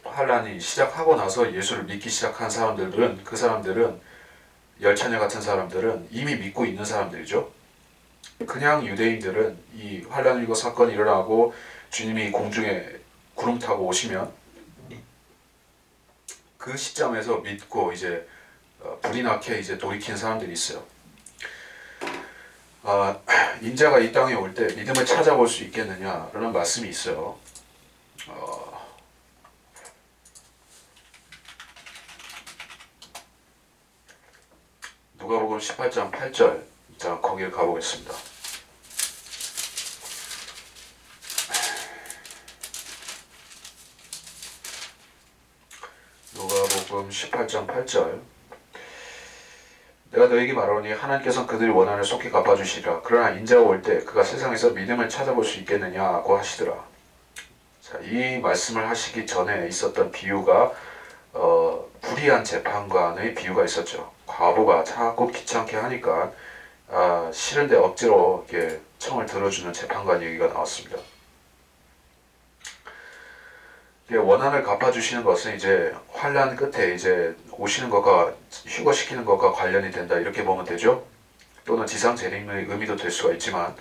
환란이 시작하고 나서 예수를 믿기 시작한 사람들은, 그 사람들은 열처녀 같은 사람들은 이미 믿고 있는 사람들이죠. 그냥 유대인들은 이 환란 휴거 사건이 일어나고 주님이 공중에 구름 타고 오시면 그 시점에서 믿고 이제 불이 나게 이제 돌이킨 사람들이 있어요. 인자가 이 땅에 올 때 믿음을 찾아볼 수 있겠느냐라는 말씀이 있어요. 누가복음 18장 8절, 자 거기를 가보겠습니다. 누가복음 18장 8절, 내가 너에게 말하노니 하나님께서는 그들이 원한을 속히 갚아주시리라. 그러나 인자가 올 때 그가 세상에서 믿음을 찾아볼 수 있겠느냐고 하시더라. 자, 이 말씀을 하시기 전에 있었던 비유가 불의한 재판관의 비유가 있었죠. 과부가 자꾸 귀찮게 하니까 싫은데 억지로 이렇게 청을 들어주는 재판관 얘기가 나왔습니다. 원한을 갚아주시는 것은 이제 환란 끝에 이제 오시는 것과 휴거시키는 것과 관련이 된다, 이렇게 보면 되죠. 또는 지상 재림의 의미도 될 수가 있지만,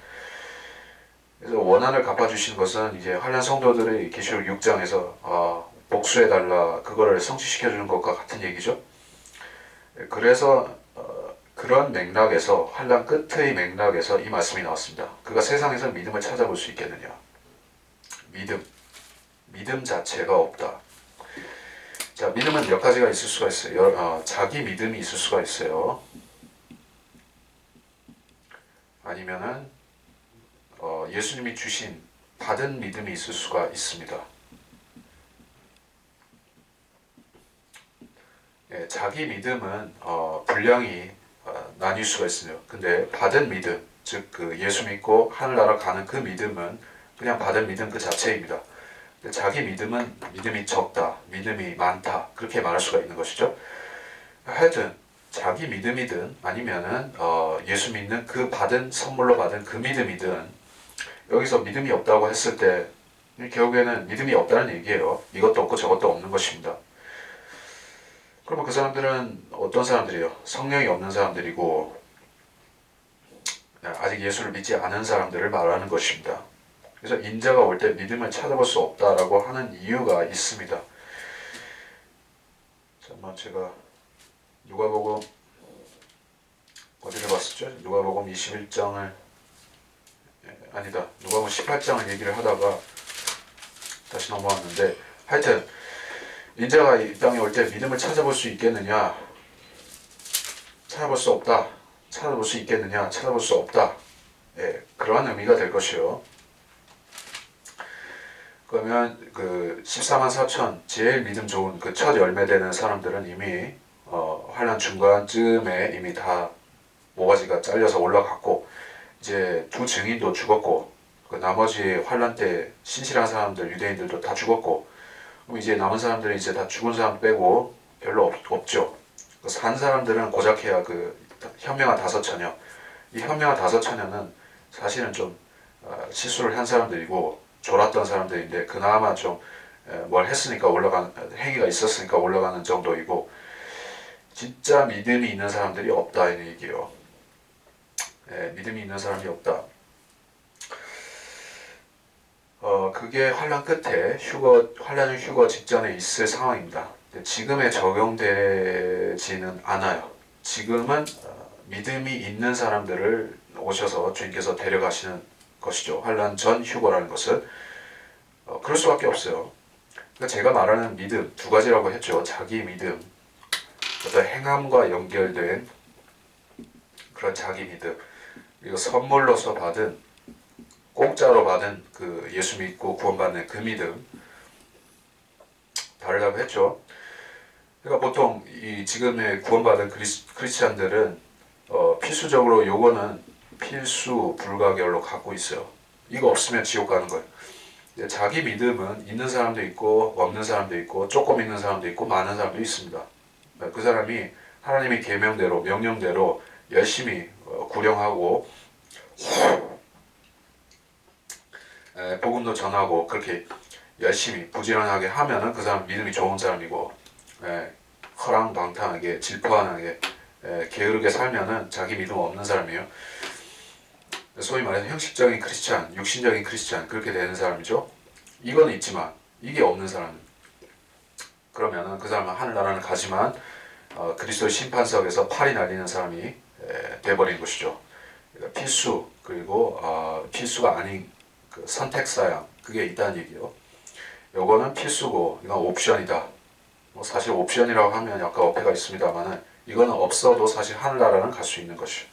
그래서 원한을 갚아주시는 것은 이제 환란 성도들의 계시록 6장에서 복수해달라, 그거를 성취시켜주는 것과 같은 얘기죠. 그래서 그런 맥락에서, 환란 끝의 맥락에서 이 말씀이 나왔습니다. 그가 세상에서 믿음을 찾아볼 수 있겠느냐. 믿음 자체가 없다. 자, 믿음은 몇 가지가 있을 수가 있어요. 자기 믿음이 있을 수가 있어요. 아니면은 예수님이 주신 받은 믿음이 있을 수가 있습니다. 자기 믿음은 분량이 나뉠 수가 있어요. 근데 받은 믿음, 즉 그 예수 믿고 하늘나라 가는 그 믿음은 그냥 받은 믿음 그 자체입니다. 자기 믿음은 믿음이 적다, 믿음이 많다, 그렇게 말할 수가 있는 것이죠. 하여튼 자기 믿음이든 아니면은 예수 믿는 그 받은, 선물로 받은 그 믿음이든, 여기서 믿음이 없다고 했을 때 결국에는 믿음이 없다는 얘기예요. 이것도 없고 저것도 없는 것입니다. 그러면 그 사람들은 어떤 사람들이에요? 성령이 없는 사람들이고 아직 예수를 믿지 않은 사람들을 말하는 것입니다. 그래서 인자가 올 때 믿음을 찾아볼 수 없다라고 하는 이유가 있습니다. 잠깐만, 제가 누가복음 어디를 봤었죠? 누가복음 21장을 아니다, 누가복음 18장을 얘기를 하다가 다시 넘어왔는데, 하여튼 인자가 이 땅에 올 때 믿음을 찾아볼 수 있겠느냐, 찾아볼 수 없다, 찾아볼 수 있겠느냐, 찾아볼 수 없다, 그러한 의미가 될 것이요. 그러면 그 14만 4천 제일 믿음 좋은 그 첫 열매 되는 사람들은 이미 환란 중간쯤에 이미 다 모가지가 잘려서 올라갔고, 이제 두 증인도 죽었고, 그 나머지 환란 때 신실한 사람들 유대인들도 다 죽었고, 그럼 이제 남은 사람들은 이제 다 죽은 사람 빼고 별로 없죠. 산 사람들은 고작해야 그 현명한 5처녀, 이 현명한 5처녀는 사실은 좀 실수를 한 사람들이고 졸았던 사람들인데, 그나마 좀 뭘 했으니까 올라간, 행위가 있었으니까 올라가는 정도이고, 진짜 믿음이 있는 사람들이 없다, 이 얘기예요. 믿음이 있는 사람이 없다. 그게 환란 끝에 환란 휴거 직전에 있을 상황입니다. 지금에 적용되지는 않아요. 지금은 믿음이 있는 사람들을 오셔서 주님께서 데려가시는 것이죠. 환란 전 휴거라는 것은 그럴 수밖에 없어요. 그러니까 제가 말하는 믿음 두 가지라고 했죠. 자기 믿음, 어떤 행함과 연결된 그런 자기 믿음, 그리고 선물로서 받은 공짜로 받은 그 예수 믿고 구원받는 그 믿음 다르다고 했죠. 그러니까 보통 이 지금의 구원받은 크리스찬들은 필수적으로 요거는 필수 불가결로 갖고 있어요. 이거 없으면 지옥 가는 거예요. 자기 믿음은 있는 사람도 있고 없는 사람도 있고 조금 있는 사람도 있고 많은 사람도 있습니다. 그 사람이 하나님의 계명대로 명령대로 열심히 구령하고 복음도 전하고 그렇게 열심히 부지런하게 하면은 그 사람 믿음이 좋은 사람이고 허랑방탕하게 질투하게 게으르게 살면은 자기 믿음 없는 사람이에요. 소위 말해서 형식적인 크리스찬, 육신적인 크리스찬 그렇게 되는 사람이죠. 이건 있지만 이게 없는 사람 그러면은 그 사람은 하늘나라는 가지만 그리스도의 심판석에서 팔이 날리는 사람이 돼버린 것이죠. 그러니까 필수 그리고 필수가 아닌 그 선택사양 그게 있다는 얘기요. 요거는 필수고 이건 옵션이다. 뭐 사실 옵션이라고 하면 약간 어폐가 있습니다만은 이거는 없어도 사실 하늘나라는 갈 수 있는 것이요.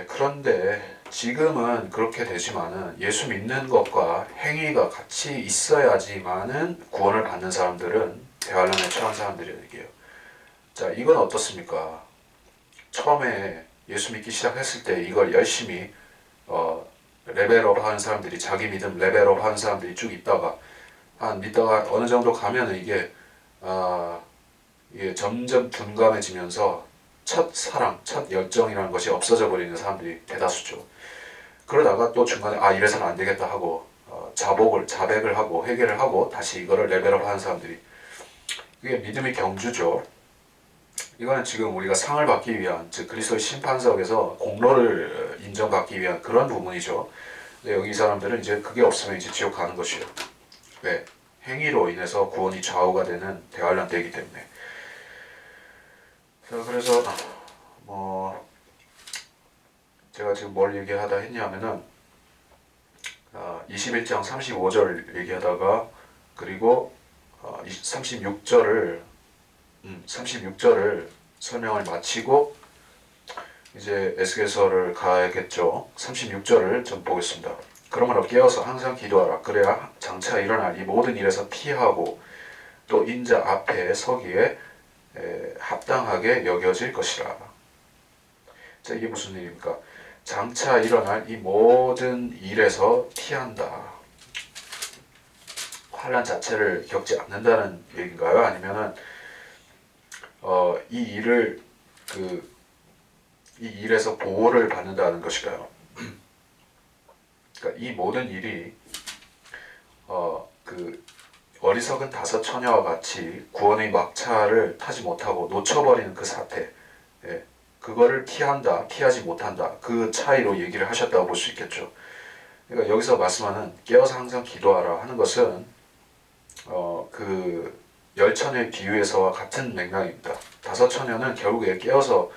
그런데 지금은 그렇게 되지만은 예수 믿는 것과 행위가 같이 있어야지만은 구원을 받는 사람들은 대환란에 처한 사람들이에요. 자, 이건 어떻습니까? 처음에 예수 믿기 시작했을 때 이걸 열심히 레벨업 하는 사람들이 자기 믿음 레벨업 하는 사람들이 쭉 있다가 믿다가 어느 정도 가면은 이게 점점 둔감해지면서 첫 사랑, 첫 열정이라는 것이 없어져 버리는 사람들이 대다수죠. 그러다가 또 중간에 이래서는 안 되겠다 하고 자백을 하고 회개를 하고 다시 이거를 레벨업 하는 사람들이 그게 믿음의 경주죠. 이거는 지금 우리가 상을 받기 위한 즉 그리스도의 심판석에서 공로를 인정받기 위한 그런 부분이죠. 근데 여기 이 사람들은 이제 그게 없으면 이제 지옥 가는 것이에요. 왜? 행위로 인해서 구원이 좌우가 되는 대환란 때이기 때문에. 자, 그래서 뭐 제가 지금 뭘 얘기하다 했냐면은 21장 35절 얘기하다가 그리고 36절을 설명을 마치고 이제 에스겔서를 가야겠죠. 36절을 좀 보겠습니다. 그러므로 깨어서 항상 기도하라. 그래야 장차 일어날 이 모든 일에서 피하고 또 인자 앞에 서기에 합당하게 여겨질 것이라. 자, 이게 무슨 일입니까? 장차 일어날 이 모든 일에서 피한다. 환란 자체를 겪지 않는다는 얘기인가요? 아니면은 이 일에서 보호를 받는다는 것일까요? 그러니까 이 모든 일이 그 어리석은 다섯 처녀와 같이 구원의 막차를 타지 못하고 놓쳐버리는 그 사태, 그거를 피하지 못한다. 그 차이로 얘기를 하셨다고 볼 수 있겠죠. 그러니까 여기서 말씀하는 깨어서 항상 기도하라 하는 것은 그 열처녀의 비유에서와 같은 맥락입니다. 다섯 처녀는 결국에 깨어서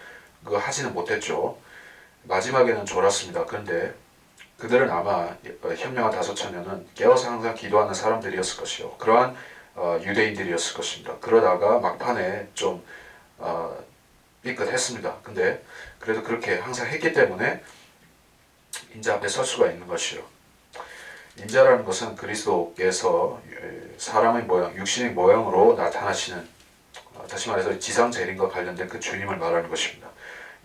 그거 하지는 못했죠. 마지막에는 졸았습니다. 그런데 그들은 아마 현명한 다섯 처녀는 깨어서 항상 기도하는 사람들이었을 것이요. 그러한 유대인들이었을 것입니다. 그러다가 막판에 좀 삐끗했습니다. 근데 그래도 그렇게 항상 했기 때문에 인자 앞에 설 수가 있는 것이요. 인자라는 것은 그리스도께서 사람의 모양, 육신의 모양으로 나타나시는 다시 말해서 지상재림과 관련된 그 주님을 말하는 것입니다.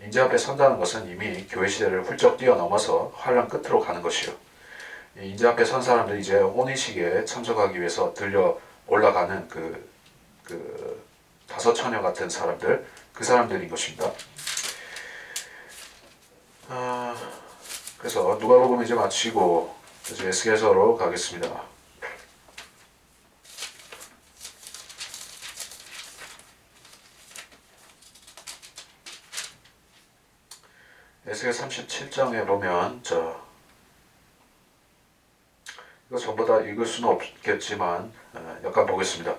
인자 앞에 선다는 것은 이미 교회 시대를 훌쩍 뛰어넘어서 환란 끝으로 가는 것이요. 인자 앞에 선 사람들이 이제 혼인식에 참석하기 위해서 들려 올라가는 그 다섯 처녀 같은 사람들, 그 사람들인 것입니다. 그래서 누가복음 이제 마치고 이제 에스겔서로 가겠습니다. 에스겔 37장에 보면 이거 전부 다 읽을 수는 없겠지만 약간 보겠습니다.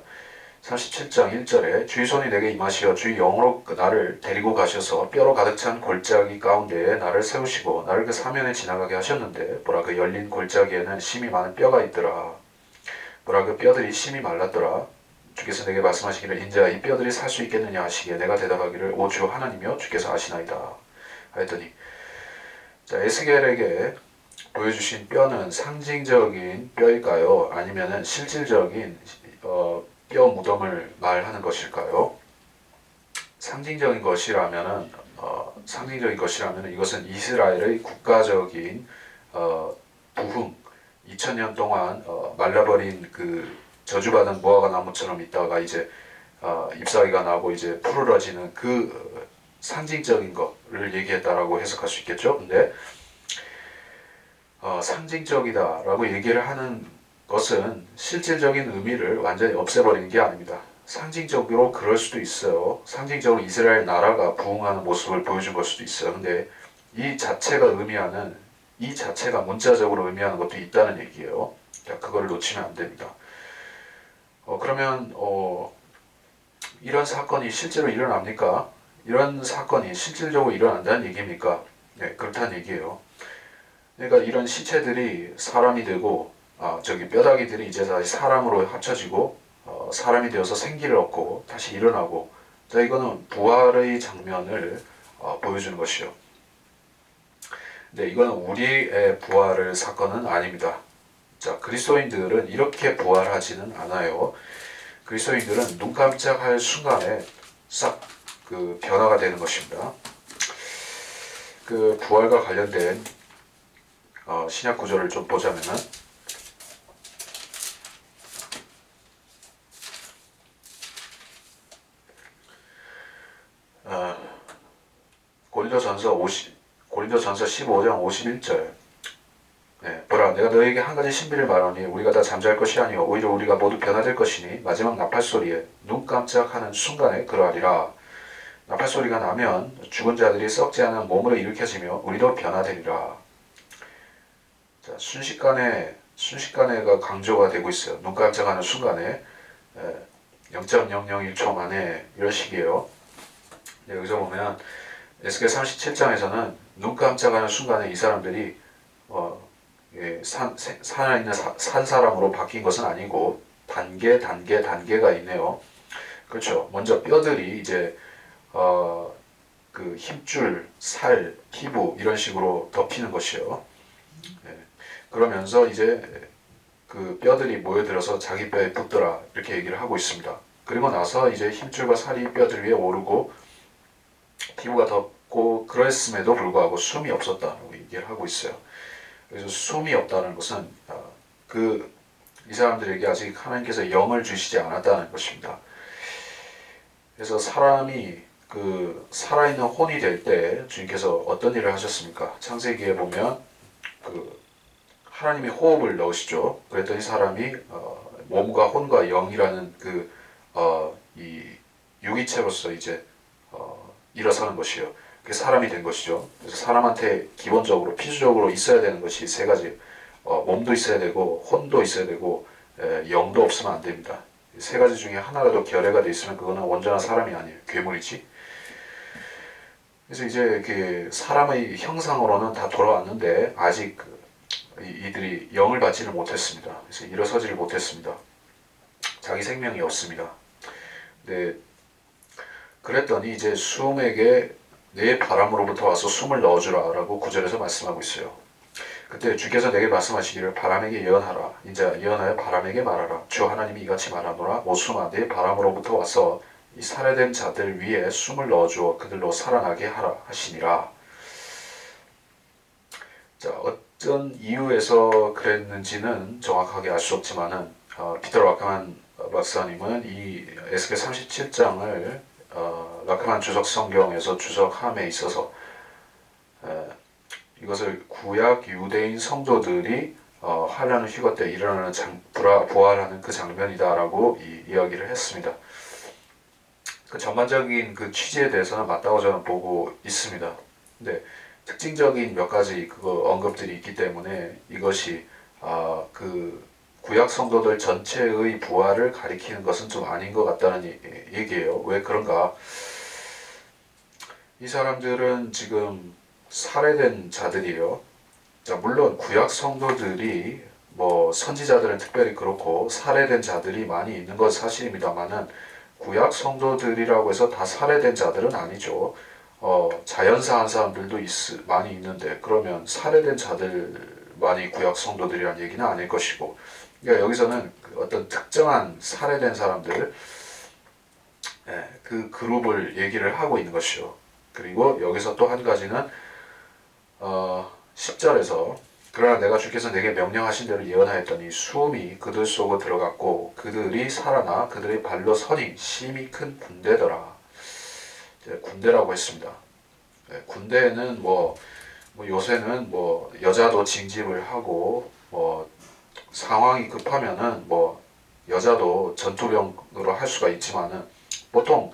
37장 1절에 주의 손이 내게 임하시어 주의 영으로 나를 데리고 가셔서 뼈로 가득 찬 골짜기 가운데에 나를 세우시고 나를 그 사면에 지나가게 하셨는데 보라 그 열린 골짜기에는 심이 많은 뼈가 있더라. 보라 그 뼈들이 심이 말랐더라. 주께서 내게 말씀하시기를 인자야 이 뼈들이 살 수 있겠느냐 하시기에 내가 대답하기를 오 주 하나님이여 주께서 아시나이다 하였더니 자 에스겔에게 보여주신 뼈는 상징적인 뼈일까요? 아니면은 실질적인 뼈 무덤을 말하는 것일까요? 상징적인 것이라면은 이것은 이스라엘의 국가적인 부흥 2000년 동안 말라버린 그 저주받은 무화과 나무처럼 있다가 이제 잎사귀가 나고 이제 푸르러지는 그 상징적인 것을 얘기했다라고 해석할 수 있겠죠. 근데 상징적이다라고 얘기를 하는 것은 실질적인 의미를 완전히 없애버리는 게 아닙니다. 상징적으로 그럴 수도 있어요. 상징적으로 이스라엘 나라가 부흥하는 모습을 보여준 걸 수도 있어요. 근데 이 자체가 문자적으로 의미하는 것도 있다는 얘기예요. 그걸 놓치면 안 됩니다. 그러면 이런 사건이 실제로 일어납니까? 이런 사건이 실질적으로 일어난다는 얘기입니까? 네, 그렇다는 얘기예요. 그러니까 이런 시체들이 사람이 되고 뼈다귀들이 이제 다시 사람으로 합쳐지고 사람이 되어서 생기를 얻고 다시 일어나고 자 이거는 부활의 장면을 보여주는 것이요. 근데 이거는 우리의 부활의 사건은 아닙니다. 자 그리스도인들은 이렇게 부활하지는 않아요. 그리스도인들은 눈 깜짝할 순간에 싹 그 변화가 되는 것입니다. 그 부활과 관련된 신약 구절을 좀 보자면은 고린도전서 15장 51절 네, 보라 내가 너에게 한 가지 신비를 말하니 우리가 다 잠잘 것이 아니요 오히려 우리가 모두 변화될 것이니 마지막 나팔소리에 눈 깜짝하는 순간에 그러하리라. 나팔소리가 나면 죽은 자들이 썩지 않은 몸으로 일으켜지며 우리도 변화되리라. 자, 순식간에가 강조가 되고 있어요. 눈 깜짝하는 순간에 0.001초 만에 이런 식이에요. 여기서 보면 에스겔 37장에서는 눈 깜짝하는 순간에 이 사람들이 살아있는 산 사람으로 바뀐 것은 아니고 단계가 있네요. 그렇죠. 먼저 뼈들이 이제 그 힘줄, 살, 피부 이런 식으로 덮이는 것이요. 그러면서 이제 그 뼈들이 모여들어서 자기 뼈에 붙더라 이렇게 얘기를 하고 있습니다. 그리고 나서 이제 힘줄과 살이 뼈들 위에 오르고 피부가 덮고 그랬음에도 불구하고 숨이 없었다고 얘기를 하고 있어요. 그래서 숨이 없다는 것은 이 사람들에게 아직 하나님께서 영을 주시지 않았다는 것입니다. 그래서 사람이 그 살아있는 혼이 될 때 주님께서 어떤 일을 하셨습니까? 창세기에 보면 하나님이 호흡을 넣으시죠. 그랬더니 사람이 몸과 혼과 영이라는 이 유기체로서 이제 일어서는 것이요. 그게 사람이 된 것이죠. 그래서 사람한테 기본적으로 필수적으로 있어야 되는 것이 세 가지. 몸도 있어야 되고 혼도 있어야 되고 영도 없으면 안 됩니다. 세 가지 중에 하나라도 결여가 돼 있으면 그거는 온전한 사람이 아니에요. 괴물이지. 그래서 이제 사람의 형상으로는 다 돌아왔는데 아직 이들이 영을 받지를 못했습니다. 그래서 일어서지를 못했습니다. 자기 생명이 없습니다. 네, 그랬더니 이제 숨에게 내 바람으로부터 와서 숨을 넣어주라 라고 9절에서 말씀하고 있어요. 그때 주께서 내게 말씀하시기를 바람에게 예언하라. 이제 예언하여 바람에게 말하라. 주 하나님이 이같이 말하노라. 모순아 내 바람으로부터 와서 이 살해된 자들 위에 숨을 넣어주어 그들로 살아나게 하라 하시니라. 자, 어떤 이유에서 그랬는지는 정확하게 알 수 없지만은 피터 라카만 박사님은 이 에스겔 37장을 라카만 주석 성경에서 주석함에 있어서 이것을 구약 유대인 성도들이 환란 휴거 때 일어나는 부활하는 그 장면이다라고 이야기를 했습니다. 그 전반적인 그 취지에 대해서는 맞다고 저는 보고 있습니다. 근데 특징적인 몇 가지 그거 언급들이 있기 때문에 이것이 그 구약 성도들 전체의 부활을 가리키는 것은 좀 아닌 것 같다는 얘기예요. 왜 그런가? 이 사람들은 지금 살해된 자들이에요. 자, 물론 구약 성도들이 뭐 선지자들은 특별히 그렇고 살해된 자들이 많이 있는 건 사실입니다만은 구약 성도들이라고 해서 다 살해된 자들은 아니죠. 자연사한 사람들도 많이 있는데 그러면 살해된 자들만이 구약 성도들이란 얘기는 아닐 것이고, 그러니까 여기서는 어떤 특정한 살해된 사람들, 그 그룹을 얘기를 하고 있는 것이요. 그리고 여기서 또 한 가지는 10절에서 그러나 내가 주께서 내게 명령하신 대로 예언하였더니 수음이 그들 속으로 들어갔고 그들이 살아나 그들의 발로 서니 심히 큰 군대더라. 군대라고 했습니다. 군대에는 뭐 요새는 뭐 여자도 징집을 하고 뭐 상황이 급하면은 뭐 여자도 전투병으로 할 수가 있지만은 보통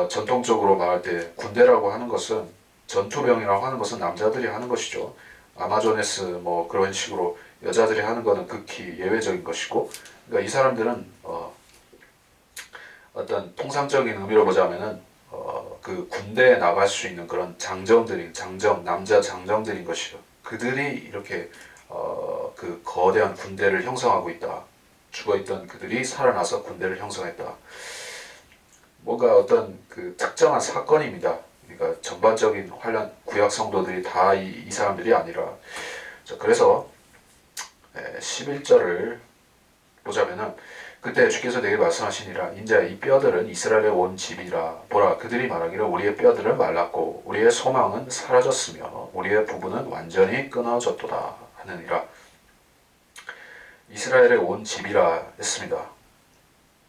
전통적으로 말할 때 군대라고 하는 것은 전투병이라고 하는 것은 남자들이 하는 것이죠. 아마조네스 뭐 그런 식으로 여자들이 하는 것은 극히 예외적인 것이고, 그러니까 이 사람들은 어떤 통상적인 의미로 보자면은 그 군대에 나갈 수 있는 그런 남자 장정들인 것이죠. 그들이 이렇게 그 거대한 군대를 형성하고 있다. 죽어있던 그들이 살아나서 군대를 형성했다. 뭔가 어떤 그 특정한 사건입니다. 그러니까 전반적인 환란 구약 성도들이 다 이 사람들이 아니라, 그래서 11절을 보자면은 그때 주께서 내게 말씀하시니라 인자 이 뼈들은 이스라엘에 온 집이라 보라 그들이 말하기를 우리의 뼈들은 말랐고 우리의 소망은 사라졌으며 우리의 부부는 완전히 끊어졌도다 하느니라. 이스라엘에 온 집이라 했습니다.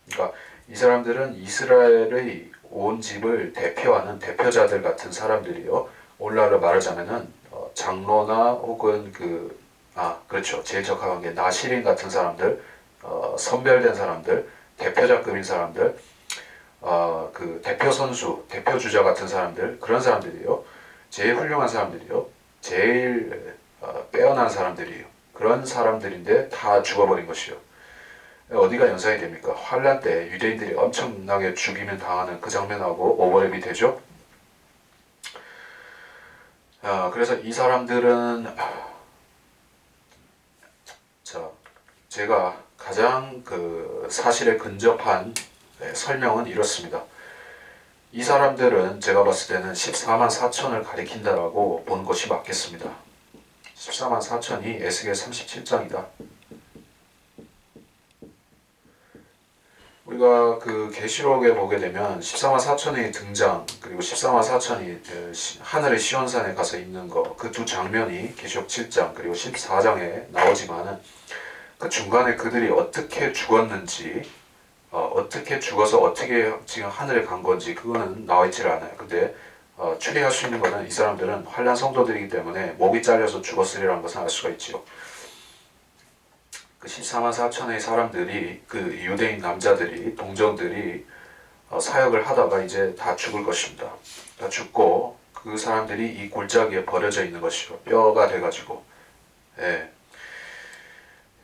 그러니까 이 사람들은 이스라엘의 온 집을 대표하는 대표자들 같은 사람들이요. 오늘날로 말하자면은 장로나 혹은 그렇죠. 제일 적합한 게 나시린 같은 사람들, 선별된 사람들, 대표자급인 사람들, 그 대표 선수, 대표 주자 같은 사람들, 그런 사람들이요. 제일 훌륭한 사람들이요. 제일 빼어난 사람들이요. 그런 사람들인데 다 죽어버린 것이요. 어디가 연상이 됩니까? 환란 때 유대인들이 엄청나게 죽이면 당하는 그 장면하고 오버랩이 되죠. 그래서 이 사람들은 제가 가장 그 사실에 근접한 설명은 이렇습니다. 이 사람들은 제가 봤을 때는 14만 4천을 가리킨다라고 보는 것이 맞겠습니다. 14만 4천이 에스겔 37장이다. 우리가 그 계시록에 보게 되면 14만 4천의 등장 그리고 14만 4천이 하늘의 시온산에 가서 있는 거 그 두 장면이 계시록 7장 그리고 14장에 나오지만은 그 중간에 그들이 어떻게 죽었는지 어떻게 죽어서 어떻게 지금 하늘에 간 건지 그거는 나와 있질 않아요. 근데 추리할 수 있는 것은 이 사람들은 환란 성도들이기 때문에 목이 잘려서 죽었으리라는 것을 알 수가 있죠. 그 14만 4천의 사람들이 그 유대인 남자들이 동정들이 사역을 하다가 이제 다 죽을 것입니다. 다 죽고 그 사람들이 이 골짜기에 버려져 있는 것이요. 뼈가 돼가지고.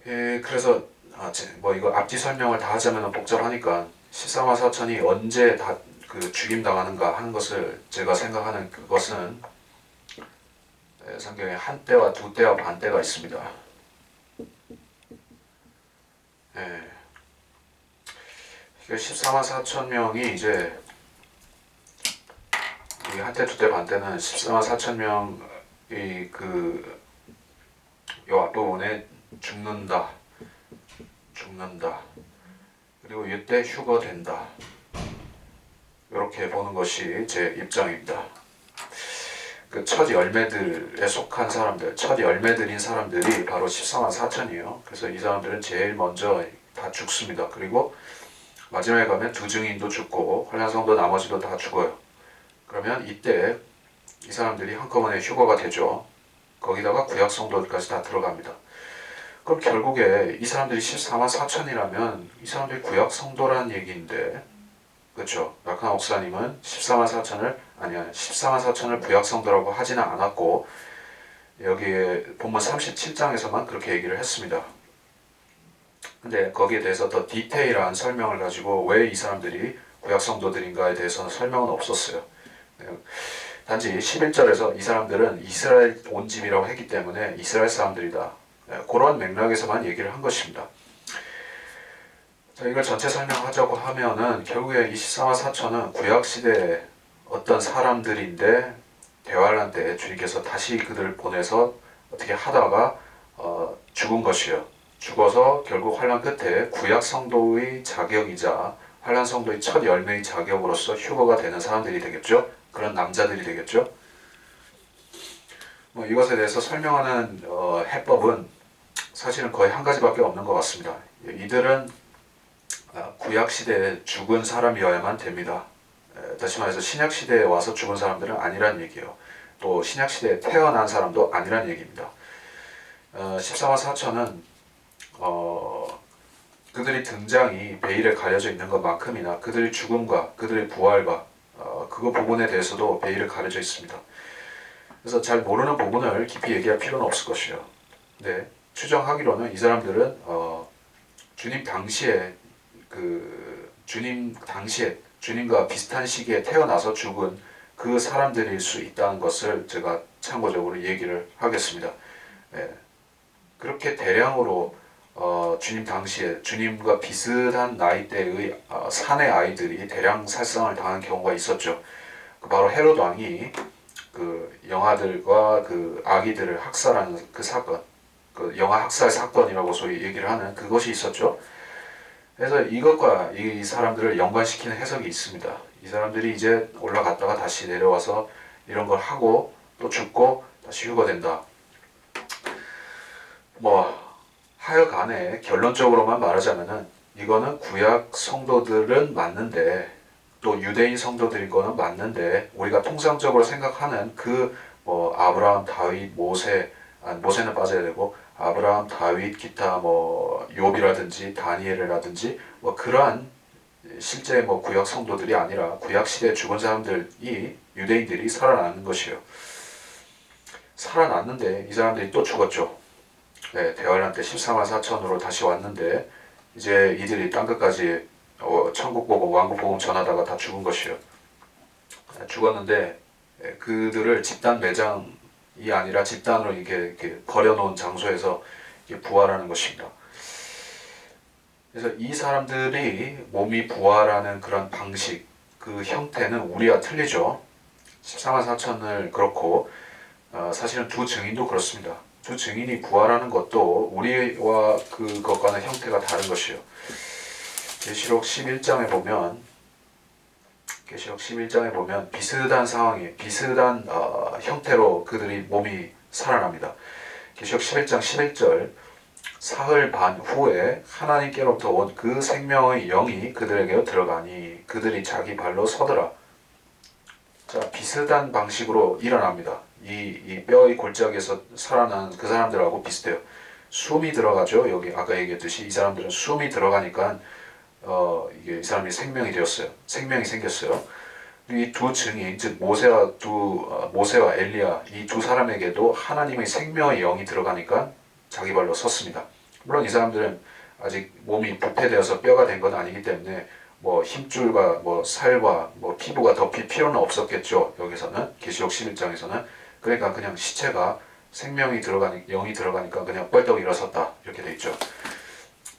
그래서 뭐 이거 앞뒤 설명을 다 하자면 복잡하니까 14만 4천이 언제 다 그 죽임 당하는가 하는 것을 제가 생각하는 그것은 성경에 한 때와 두 때와 반 때가 있습니다. 14만 4천 명이 이제 한때 두 때 반 때는 14만 4천 명이 요 앞부분에 죽는다. 그리고 이때 휴거된다. 이렇게 보는 것이 제 입장입니다. 그 첫 열매들에 속한 사람들, 첫 열매들인 사람들이 바로 14만 4천이에요. 그래서 이 사람들은 제일 먼저 다 죽습니다. 그리고 마지막에 가면 두 증인도 죽고 환란성도 나머지도 다 죽어요. 그러면 이때 이 사람들이 한꺼번에 휴거가 되죠. 거기다가 구약성도들까지 다 들어갑니다. 그럼 결국에 이 사람들이 14만 4천이라면 이 사람들이 구약성도라는 얘기인데, 그렇죠? 라카나 목사님은 14만 4천을 구약성도라고 하지는 않았고 여기에 본문 37장에서만 그렇게 얘기를 했습니다. 근데 거기에 대해서 더 디테일한 설명을 가지고 왜 이 사람들이 구약 성도들인가에 대해서는 설명은 없었어요. 단지 11절에서 이 사람들은 이스라엘 온 집이라고 했기 때문에 이스라엘 사람들이다. 그런 맥락에서만 얘기를 한 것입니다. 자, 이걸 전체 설명하자고 하면은 결국에 이 14만 4천은 구약 시대의 어떤 사람들인데 대환란 때 주님께서 다시 그들을 보내서 어떻게 하다가 죽은 것이에요. 죽어서 결국 환란 끝에 구약 성도의 자격이자 환란 성도의 첫 열매의 자격으로서 휴거가 되는 사람들이 되겠죠. 그런 남자들이 되겠죠. 이것에 대해서 설명하는 해법은 사실은 거의 한 가지밖에 없는 것 같습니다. 이들은 구약 시대에 죽은 사람이어야만 됩니다. 다시 말해서 신약 시대에 와서 죽은 사람들은 아니란 얘기예요. 또 신약 시대에 태어난 사람도 아니란 얘기입니다. 14만 4천은 그들의 등장이 베일에 가려져 있는 것만큼이나 그들의 죽음과 그들의 부활과 그거 부분에 대해서도 베일에 가려져 있습니다. 그래서 잘 모르는 부분을 깊이 얘기할 필요는 없을 것이에요. 네, 추정하기로는 이 사람들은 주님 당시에 주님과 비슷한 시기에 태어나서 죽은 그 사람들일 수 있다는 것을 제가 참고적으로 얘기를 하겠습니다. 네, 그렇게 대량으로 주님 당시에 주님과 비슷한 나이대의 사내 아이들이 대량 살상을 당한 경우가 있었죠. 바로 헤롯 왕이 그 영아들과 그 아기들을 학살하는 그 사건, 그 영아 학살 사건이라고 소위 얘기를 하는 그것이 있었죠. 그래서 이것과 이 사람들을 연관시키는 해석이 있습니다. 이 사람들이 이제 올라갔다가 다시 내려와서 이런 걸 하고 또 죽고 다시 휴거된다. 하여간에 결론적으로만 말하자면은 이거는 구약 성도들은 맞는데 또 유대인 성도들인 거는 맞는데 우리가 통상적으로 생각하는 아브라함, 다윗, 모세는 빠져야 되고 아브라함, 다윗, 기타 욥이라든지 다니엘이라든지 그러한 실제 구약 성도들이 아니라 구약 시대에 죽은 사람들이 유대인들이 살아나는 것이에요. 살아났는데 이 사람들이 또 죽었죠. 네, 대환란 때 14만 4천으로 다시 왔는데 이제 이들이 땅끝까지 천국 복음, 왕국 복음 전하다가 다 죽은 것이에요. 죽었는데 그들을 집단 매장이 아니라 집단으로 이렇게 버려놓은 장소에서 부활하는 것입니다. 그래서 이 사람들이 몸이 부활하는 그런 방식, 그 형태는 우리와 틀리죠. 14만 4천을 그렇고 사실은 두 증인도 그렇습니다. 두 증인이 부활하는 것도 우리와 그것과는 형태가 다른 것이에요. 계시록 11장에 보면 비슷한 상황이 비슷한 형태로 그들이 몸이 살아납니다. 계시록 11장 11절 사흘 반 후에 하나님께로부터 온 그 생명의 영이 그들에게 들어가니 그들이 자기 발로 서더라. 자, 비슷한 방식으로 일어납니다. 이 뼈의 골짜기에서 살아난 그 사람들하고 비슷해요. 숨이 들어가죠. 여기 아까 얘기했듯이 이 사람들은 숨이 들어가니까 이게 이 사람이 생명이 되었어요. 생명이 생겼어요. 이 두 증인, 즉 모세와 엘리야 이 두 사람에게도 하나님의 생명의 영이 들어가니까 자기 발로 섰습니다. 물론 이 사람들은 아직 몸이 부패되어서 뼈가 된 건 아니기 때문에 힘줄과 살과 피부가 덮일 필요는 없었겠죠. 여기서는 계시록 11장에서는 그러니까 그냥 시체가 생명이 영이 들어가니까 그냥 뻘떡 일어섰다 이렇게 돼 있죠.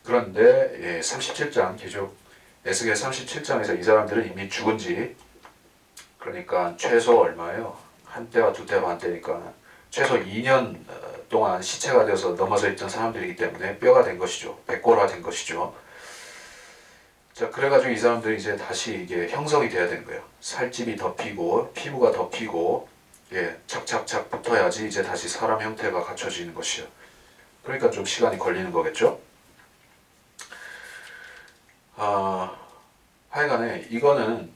그런데 37장 계시록 에스겔 37장에서 이 사람들은 이미 죽은지 그러니까 최소 얼마예요? 한 때와 두 때 반 때니까 최소 2년 동안 시체가 되어서 넘어져 있던 사람들이기 때문에 뼈가 된 것이죠. 백골화된 것이죠. 자, 그래가지고 이 사람들이 이제 다시 이게 형성이 돼야 되는 거예요. 살집이 덮이고 피부가 덮이고 착착착 붙어야지 이제 다시 사람 형태가 갖춰지는 것이요. 그러니까 좀 시간이 걸리는 거겠죠. 하여간에 이거는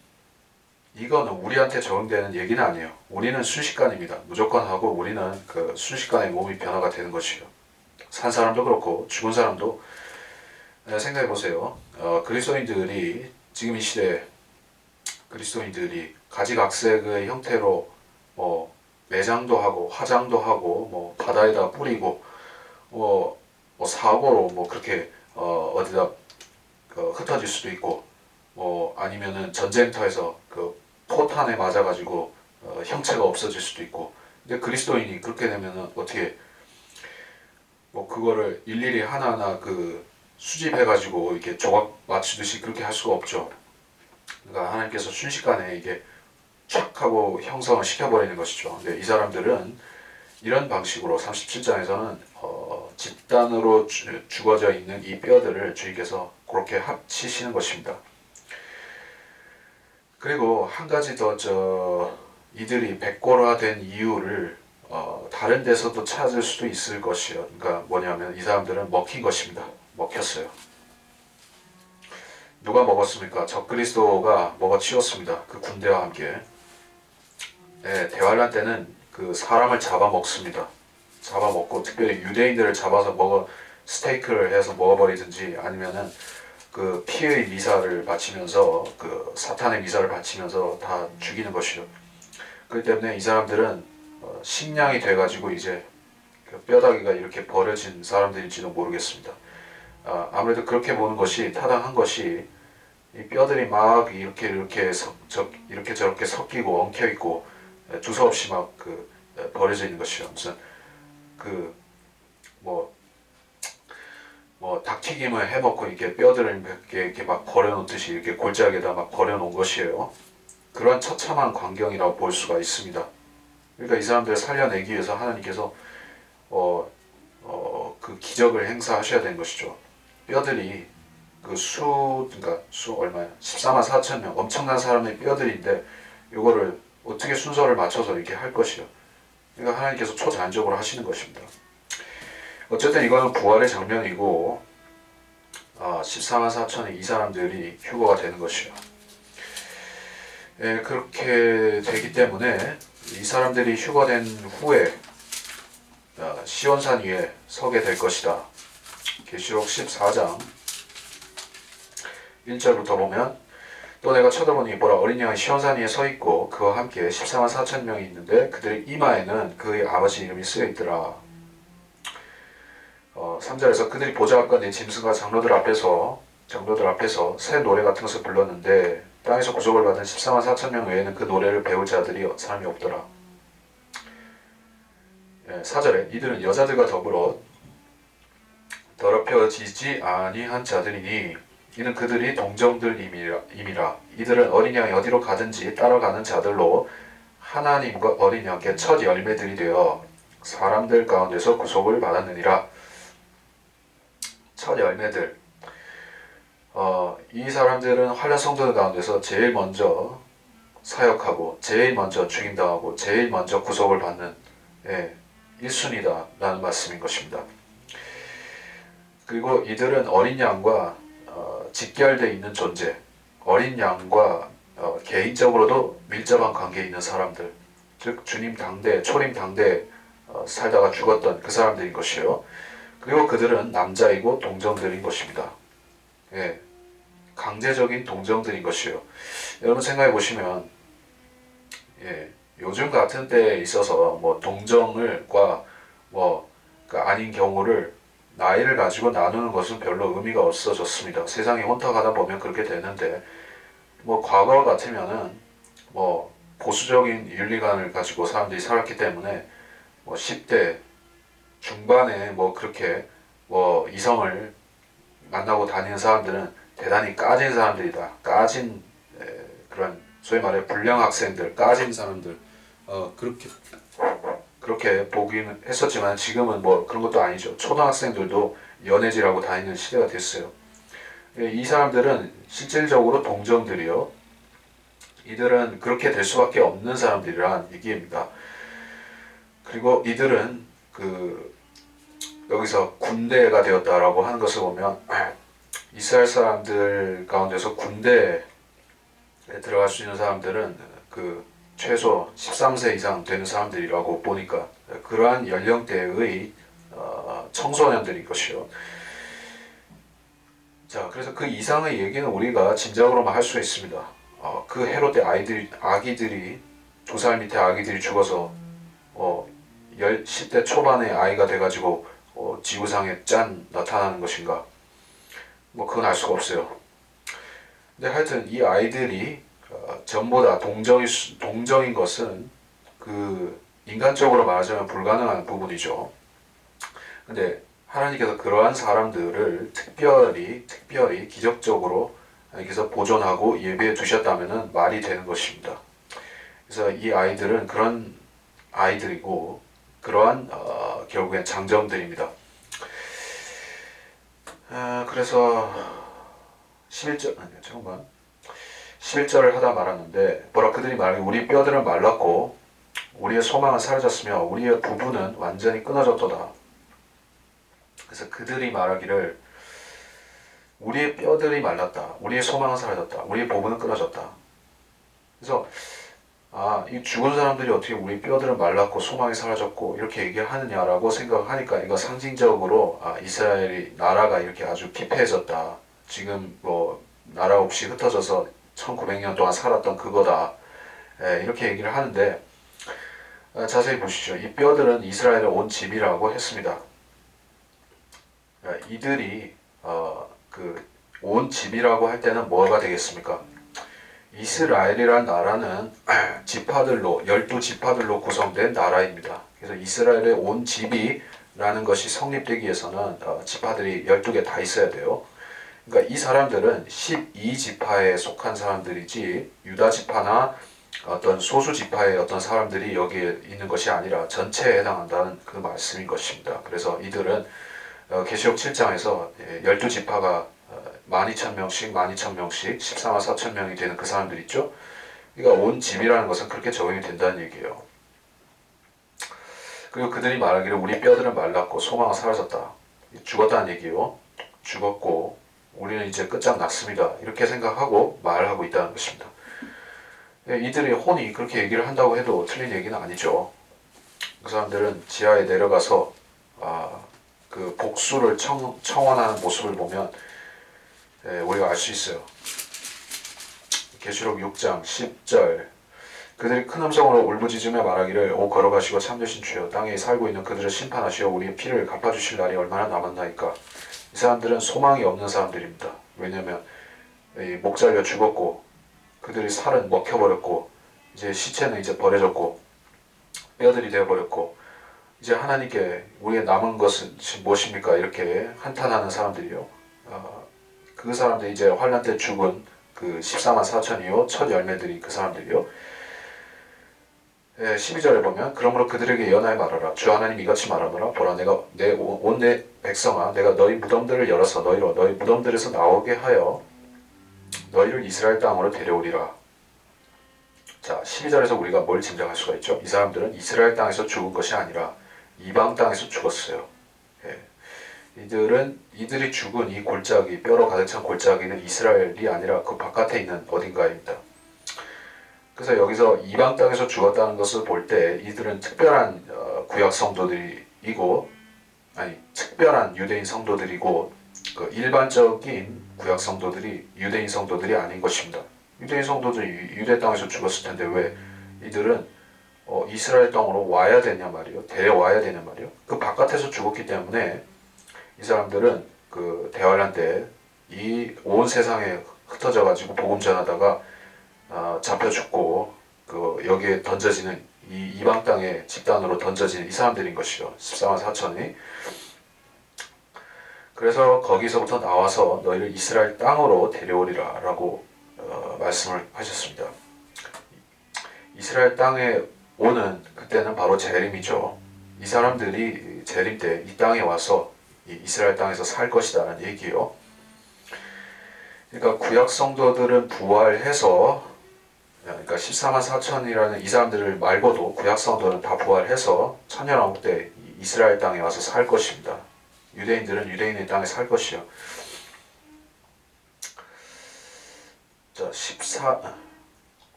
우리한테 적용되는 얘기는 아니에요. 우리는 순식간입니다. 무조건 하고 우리는 그 순식간에 몸이 변화가 되는 것이요. 산 사람도 그렇고 죽은 사람도 생각해 보세요. 그리스도인들이 지금 이 시대 그리스도인들이 가지각색의 형태로 매장도 하고 화장도 하고 뭐 바다에다 뿌리고 뭐 사고로 뭐 그렇게 어디다 흩어질 수도 있고 뭐 아니면은 전쟁터에서 그 포탄에 맞아가지고 형체가 없어질 수도 있고. 근데 그리스도인이 그렇게 되면은 어떻게 뭐 그거를 일일이 하나하나 그 수집해가지고 이렇게 조각 맞추듯이 그렇게 할 수가 없죠. 그러니까 하나님께서 순식간에 이게 촥 하고 형성을 시켜버리는 것이죠. 근데 이 사람들은 이런 방식으로 37장에서는 집단으로 죽어져 있는 이 뼈들을 주님께서 그렇게 합치시는 것입니다. 그리고 한 가지 더 이들이 백골화된 이유를 다른 데서도 찾을 수도 있을 것이요. 그러니까 뭐냐면 이 사람들은 먹힌 것입니다. 먹혔어요. 누가 먹었습니까? 적그리스도가 먹어치웠습니다. 그 군대와 함께. 네, 대환란 때는 그 사람을 잡아먹습니다. 잡아먹고 특별히 유대인들을 잡아서 스테이크를 해서 먹어버리든지 아니면은 그 피의 미사를 바치면서 그 사탄의 미사를 바치면서 다 죽이는 것이죠. 그렇기 때문에 이 사람들은 식량이 돼가지고 이제 그 뼈다귀가 이렇게 버려진 사람들일지도 모르겠습니다. 아무래도 그렇게 보는 것이 타당한 것이 이 뼈들이 막 이렇게 저렇게 섞이고 엉켜 있고 두서없이 막 버려져 있는 것이요. 무슨 뭐 닭튀김을 해먹고 이렇게 뼈들을 이렇게 막 버려놓듯이 이렇게 골짜기에다 막 버려놓은 것이에요. 그런 처참한 광경이라고 볼 수가 있습니다. 그러니까 이 사람들을 살려내기 위해서 하나님께서 그 기적을 행사하셔야 되는 것이죠. 뼈들이 그러니까 수 얼마야? 14만 4천 명 엄청난 사람의 뼈들인데 이거를 어떻게 순서를 맞춰서 이렇게 할 것이요. 그러니까 하나님께서 초자연적으로 하시는 것입니다. 어쨌든 이거는 부활의 장면이고 14만 4천의 이 사람들이 휴거가 되는 것이요. 예, 그렇게 되기 때문에 이 사람들이 휴거된 후에 시온산 위에 서게 될 것이다. 계시록 14장 1절부터 보면 또 내가 쳐다보니 보라 어린 양이 시온산 위에 서 있고 그와 함께 14만 4천 명이 있는데 그들의 이마에는 그의 아버지 이름이 쓰여 있더라. 3절에서 그들이 보좌 앞과 내 짐승과 장로들 앞에서 새 노래 같은 것을 불렀는데 땅에서 구속을 받은 14만 4천 명 외에는 그 노래를 배울 자들이 사람이 없더라. 4절에 이들은 여자들과 더불어 더럽혀지지 아니한 자들이니 이는 그들이 동정들임이라. 이들은 어린 양이 어디로 가든지 따라가는 자들로 하나님과 어린 양께 첫 열매들이 되어 사람들 가운데서 구속을 받았느니라. 첫 열매들. 이 사람들은 환란 성도들 가운데서 제일 먼저 사역하고 제일 먼저 죽임당하고 제일 먼저 구속을 받는 1순위다 라는 말씀인 것입니다. 그리고 이들은 어린 양과 직결되어 있는 존재, 어린 양과 개인적으로도 밀접한 관계에 있는 사람들, 즉 주님 당대, 초림 당대 살다가 죽었던 그 사람들인 것이요. 그리고 그들은 남자이고 동정들인 것입니다. 강제적인 동정들인 것이요. 여러분 생각해 보시면 요즘 같은 때에 있어서 뭐 동정을과 아닌 경우를 나이를 가지고 나누는 것은 별로 의미가 없어졌습니다. 세상이 혼탁하다 보면 그렇게 되는데 과거 같으면은 보수적인 윤리관을 가지고 사람들이 살았기 때문에 10대 중반에 그렇게 이성을 만나고 다니는 사람들은 대단히 까진 사람들이다. 까진 그런 소위 말해 불량 학생들, 까진 사람들 그렇게 보기는 했었지만 지금은 그런 것도 아니죠. 초등학생들도 연애질하고 다니는 시대가 됐어요. 이 사람들은 실질적으로 동정들이요. 이들은 그렇게 될 수밖에 없는 사람들이란 얘기입니다. 그리고 이들은 여기서 군대가 되었다라고 하는 것을 보면 이스라엘 사람들 가운데서 군대에 들어갈 수 있는 사람들은 최소 13세 이상 되는 사람들이라고 보니까 그러한 연령대의 청소년들인 것이요. 자, 그래서 그 이상의 얘기는 우리가 짐작으로만 할 수 있습니다. 그 헤롯의 아기들이 2살 밑에 아기들이 죽어서 10대 초반의 아이가 돼가지고 지구상에 짠 나타나는 것인가? 뭐 그건 알 수가 없어요. 근데 하여튼 이 아이들이 전부 다 동정인 것은 그 인간적으로 말하자면 불가능한 부분이죠. 근데 하나님께서 그러한 사람들을 특별히 기적적으로 하나님께서 보존하고 예비해 두셨다면 말이 되는 것입니다. 그래서 이 아이들은 그런 아이들이고 그러한 결국엔 장정들입니다. 그래서 11절을 하다 말았는데 그들이 말하기 우리 뼈들은 말랐고 우리의 소망은 사라졌으며 우리의 부부는 완전히 끊어졌도다. 그래서 그들이 말하기를 우리의 뼈들이 말랐다. 우리의 소망은 사라졌다. 우리의 부부는 끊어졌다. 그래서 이 죽은 사람들이 어떻게 우리 뼈들은 말랐고 소망이 사라졌고 이렇게 얘기하느냐라고 생각하니까 이거 상징적으로 이스라엘이 나라가 이렇게 아주 피폐해졌다. 지금 뭐 나라 없이 흩어져서 1900년 동안 살았던 그거다. 이렇게 얘기를 하는데 자세히 보시죠. 이 뼈들은 이스라엘의 온 집이라고 했습니다. 이들이 그 온 집이라고 할 때는 뭐가 되겠습니까? 이스라엘이란 나라는 지파들로 12지파들로 구성된 나라입니다. 그래서 이스라엘의 온 집이라는 것이 성립되기 위해서는 지파들이 12개 다 있어야 돼요. 그러니까 이 사람들은 12지파에 속한 사람들이지 유다 지파나 어떤 소수 지파의 어떤 사람들이 여기에 있는 것이 아니라 전체에 해당한다는 그 말씀인 것입니다. 그래서 이들은 계시록 7장에서 12지파가 12,000명씩 144,000 4천명이 되는 그 사람들 있죠. 그러니까 온 집이라는 것은 그렇게 적용이 된다는 얘기예요. 그리고 그들이 말하기를 우리 뼈들은 말랐고 소망은 사라졌다. 죽었다는 얘기요. 죽었고 우리는 이제 끝장났습니다. 이렇게 생각하고 말하고 있다는 것입니다. 이들이 혼이 그렇게 얘기를 한다고 해도 틀린 얘기는 아니죠. 그 사람들은 지하에 내려가서 그 복수를 청원하는 모습을 보면 우리가 알 수 있어요. 계시록 6장 10절 그들이 큰 음성으로 울부짖으며 말하기를 오 걸어가시고 참되신 주여 땅에 살고 있는 그들을 심판하시어 우리의 피를 갚아주실 날이 얼마나 남았나이까. 이 사람들은 소망이 없는 사람들입니다. 왜냐하면 목 잘려 죽었고 그들이 살은 먹혀버렸고 이제 시체는 이제 버려졌고 뼈들이 되어버렸고 이제 하나님께 우리의 남은 것은 무엇입니까? 이렇게 한탄하는 사람들이요. 그 사람들이 이제 환란 때 죽은 그 14만 4천이요 첫 열매들이 그 사람들이요. 12절에 보면 그러므로 그들에게 예언하여 말하라. 주 하나님 이같이 말하노라. 보라 내가 온 내 백성아 내가 너희 무덤들을 열어서 너희로 너희 무덤들에서 나오게 하여 너희를 이스라엘 땅으로 데려오리라. 자 12절에서 우리가 뭘 짐작할 수가 있죠? 이 사람들은 이스라엘 땅에서 죽은 것이 아니라 이방 땅에서 죽었어요. 이들이 죽은 이 골짜기 뼈로 가득 찬 골짜기는 이스라엘이 아니라 그 바깥에 있는 어딘가입니다. 그래서 여기서 이방 땅에서 죽었다는 것을 볼 때 이들은 특별한 구약 성도들이고 특별한 유대인 성도들이고 그 일반적인 구약 성도들이 유대인 성도들이 아닌 것입니다. 유대인 성도들이 유대 땅에서 죽었을 텐데 왜 이들은 이스라엘 땅으로 와야 되냐 말이요. 데려와야 되냐 말이요. 그 바깥에서 죽었기 때문에 이 사람들은 그 대환란 때 이 온 세상에 흩어져 가지고 복음 전하다가 잡혀 죽고 그 여기에 던져지는 이 이방 땅의 집단으로 던져지는 이 사람들인 것이죠. 14만 4천이. 그래서 거기서부터 나와서 너희를 이스라엘 땅으로 데려오리라 라고 말씀을 하셨습니다. 이스라엘 땅에 오는 그때는 바로 재림이죠. 이 사람들이 재림 때 이 땅에 와서 이 이스라엘 땅에서 살 것이다라는 얘기예요. 그러니까 구약 성도들은 부활해서 그러니까 14만 4천이라는 이 사람들을 말고도 구약 성도는 다 부활해서 천년왕국 때 이스라엘 땅에 와서 살 것입니다. 유대인들은 유대인의 땅에 살 것이요. 자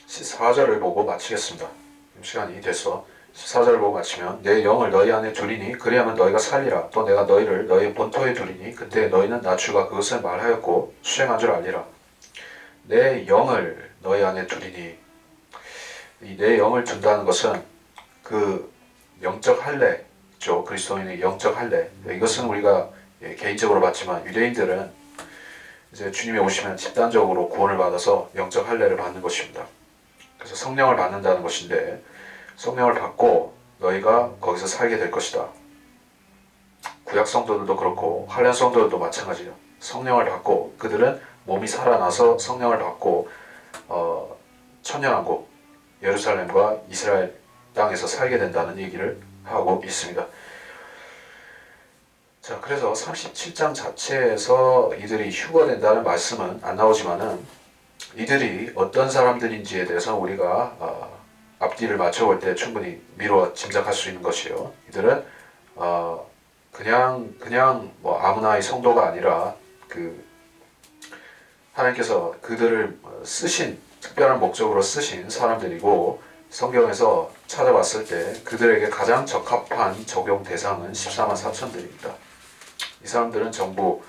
14절을 보고 마치겠습니다. 시간이 돼서 14절을 보고 마치면 내 영을 너희 안에 두리니 그리하면 너희가 살리라. 또 내가 너희를 너희 본토에 두리니 그때 너희는 나 주가 그것을 말하였고 수행한 줄 알리라. 내 영을 너희 안에 두리니 이 내 영을 둔다는 것은 그 영적 할례죠. 그리스도인의 영적 할례. 이것은 우리가 개인적으로 받지만 유대인들은 이제 주님이 오시면 집단적으로 구원을 받아서 영적 할례를 받는 것입니다. 그래서 성령을 받는다는 것인데 성령을 받고 너희가 거기서 살게 될 것이다. 구약 성도들도 그렇고 할례 성도들도 마찬가지예요. 성령을 받고 그들은 몸이 살아나서 성령을 받고 천년왕국 예루살렘과 이스라엘 땅에서 살게 된다는 얘기를 하고 있습니다. 자, 그래서 37장 자체에서 이들이 휴거된다는 말씀은 안 나오지만은 이들이 어떤 사람들인지에 대해서 우리가 앞뒤를 맞춰볼 때 충분히 미루어 짐작할 수 있는 것이요. 이들은 그냥 뭐 아무나의 성도가 아니라 그 하나님께서 그들을 쓰신 특별한 목적으로 쓰신 사람들이고 성경에서 찾아봤을 때 그들에게 가장 적합한 적용 대상은 14만 4천들입니다. 이 사람들은 전부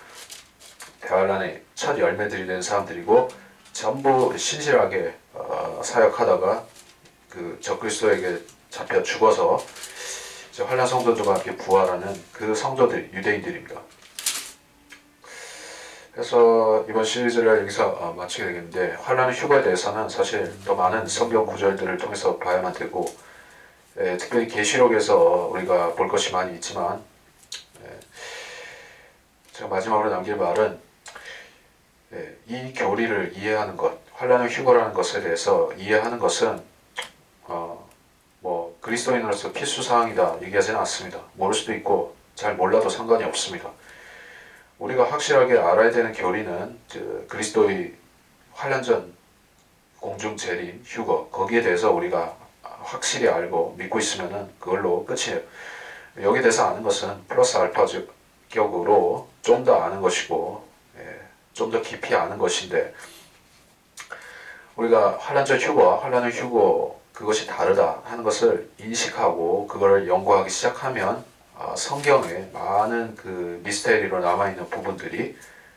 대환란의 첫 열매들이 된 사람들이고 전부 신실하게 사역하다가 그 적그리스도에게 잡혀 죽어서 환란 성도들과 함께 부활하는 그 성도들 유대인들입니다. 그래서 이번 시리즈를 여기서 마치게 되겠는데 환란 휴거에 대해서는 사실 더 많은 성경 구절들을 통해서 봐야만 되고 특별히 계시록에서 우리가 볼 것이 많이 있지만 제가 마지막으로 남길 말은 이 교리를 이해하는 것, 환란의 휴거라는 것에 대해서 이해하는 것은 뭐 그리스도인으로서 필수사항이다 얘기하지는 않습니다. 모를 수도 있고 잘 몰라도 상관이 없습니다. 우리가 확실하게 알아야 되는 교리는 그리스도의 환란전 공중 재림 휴거 거기에 대해서 우리가 확실히 알고 믿고 있으면은 그걸로 끝이에요. 여기에 대해서 아는 것은 플러스 알파 격으로 좀 더 아는 것이고 좀 더 깊이 아는 것인데 우리가 환란전 휴거와 환란의 휴거 그것이 다르다 하는 것을 인식하고 그걸 연구하기 시작하면 성경에 많은 그 미스테리로 남아있는 부분들이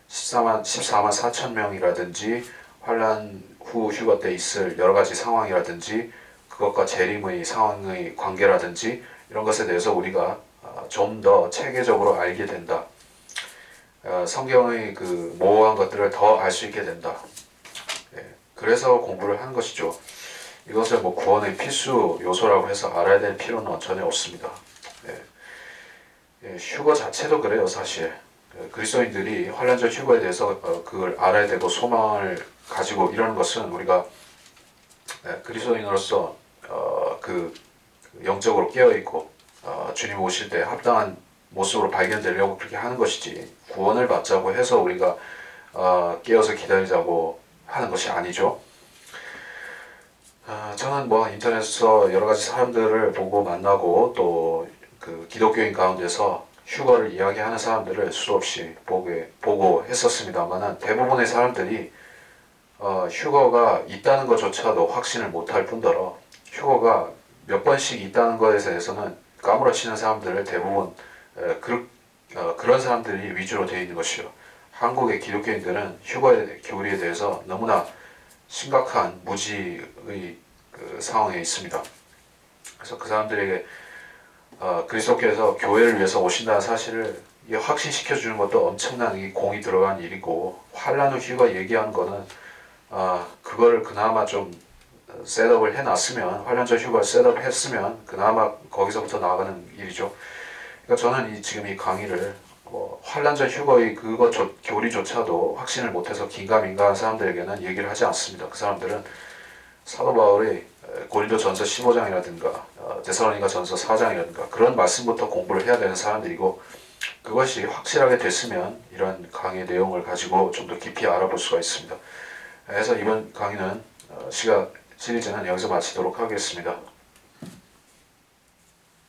14만 4천 명이라든지 환란 후 휴거 때 있을 여러 가지 상황이라든지 그것과 재림의 상황의 관계라든지 이런 것에 대해서 우리가 좀 더 체계적으로 알게 된다. 성경의 그 모호한 것들을 더 알 수 있게 된다. 그래서 공부를 하는 것이죠. 이것을 뭐 구원의 필수 요소라고 해서 알아야 될 필요는 전혀 없습니다. 휴거 자체도 그래요, 사실. 그리스도인들이 환란전 휴거에 대해서 그걸 알아야 되고 소망을 가지고 이러는 것은 우리가 그리스도인으로서 그 영적으로 깨어있고 주님 오실 때 합당한 모습으로 발견되려고 그렇게 하는 것이지 구원을 받자고 해서 우리가 깨어서 기다리자고 하는 것이 아니죠. 저는 뭐 인터넷에서 여러 가지 사람들을 보고 만나고 또 그 기독교인 가운데서 휴거를 이야기하는 사람들을 수없이 보고 했었습니다만 대부분의 사람들이 휴거가 있다는 것조차도 확신을 못할 뿐더러 휴거가 몇 번씩 있다는 것에 대해서는 까무러치는 사람들을 대부분 그런 사람들이 위주로 되어 있는 것이요. 한국의 기독교인들은 휴거의 교리에 대해서 너무나 심각한 무지의 그 상황에 있습니다. 그래서 그 사람들에게 그리스도께서 교회를 위해서 오신다는 사실을 확신시켜주는 것도 엄청난 이 공이 들어간 일이고 환란 후 휴거 얘기하는 거는 그걸 그나마 좀 셋업을 해놨으면 환란전 휴가를 셋업했으면 그나마 거기서부터 나아가는 일이죠. 그러니까 저는 지금 이 강의를 환란전 휴거의 교리조차도 확신을 못해서 긴가민가한 사람들에게는 얘기를 하지 않습니다. 그 사람들은 사도 바울의 고린도전서 15장이라든가 데살로니가 전서 4장이라든가 그런 말씀부터 공부를 해야 되는 사람들이고 그것이 확실하게 됐으면 이런 강의 내용을 가지고 좀 더 깊이 알아볼 수가 있습니다. 그래서 이번 강의는 시리즈는 여기서 마치도록 하겠습니다.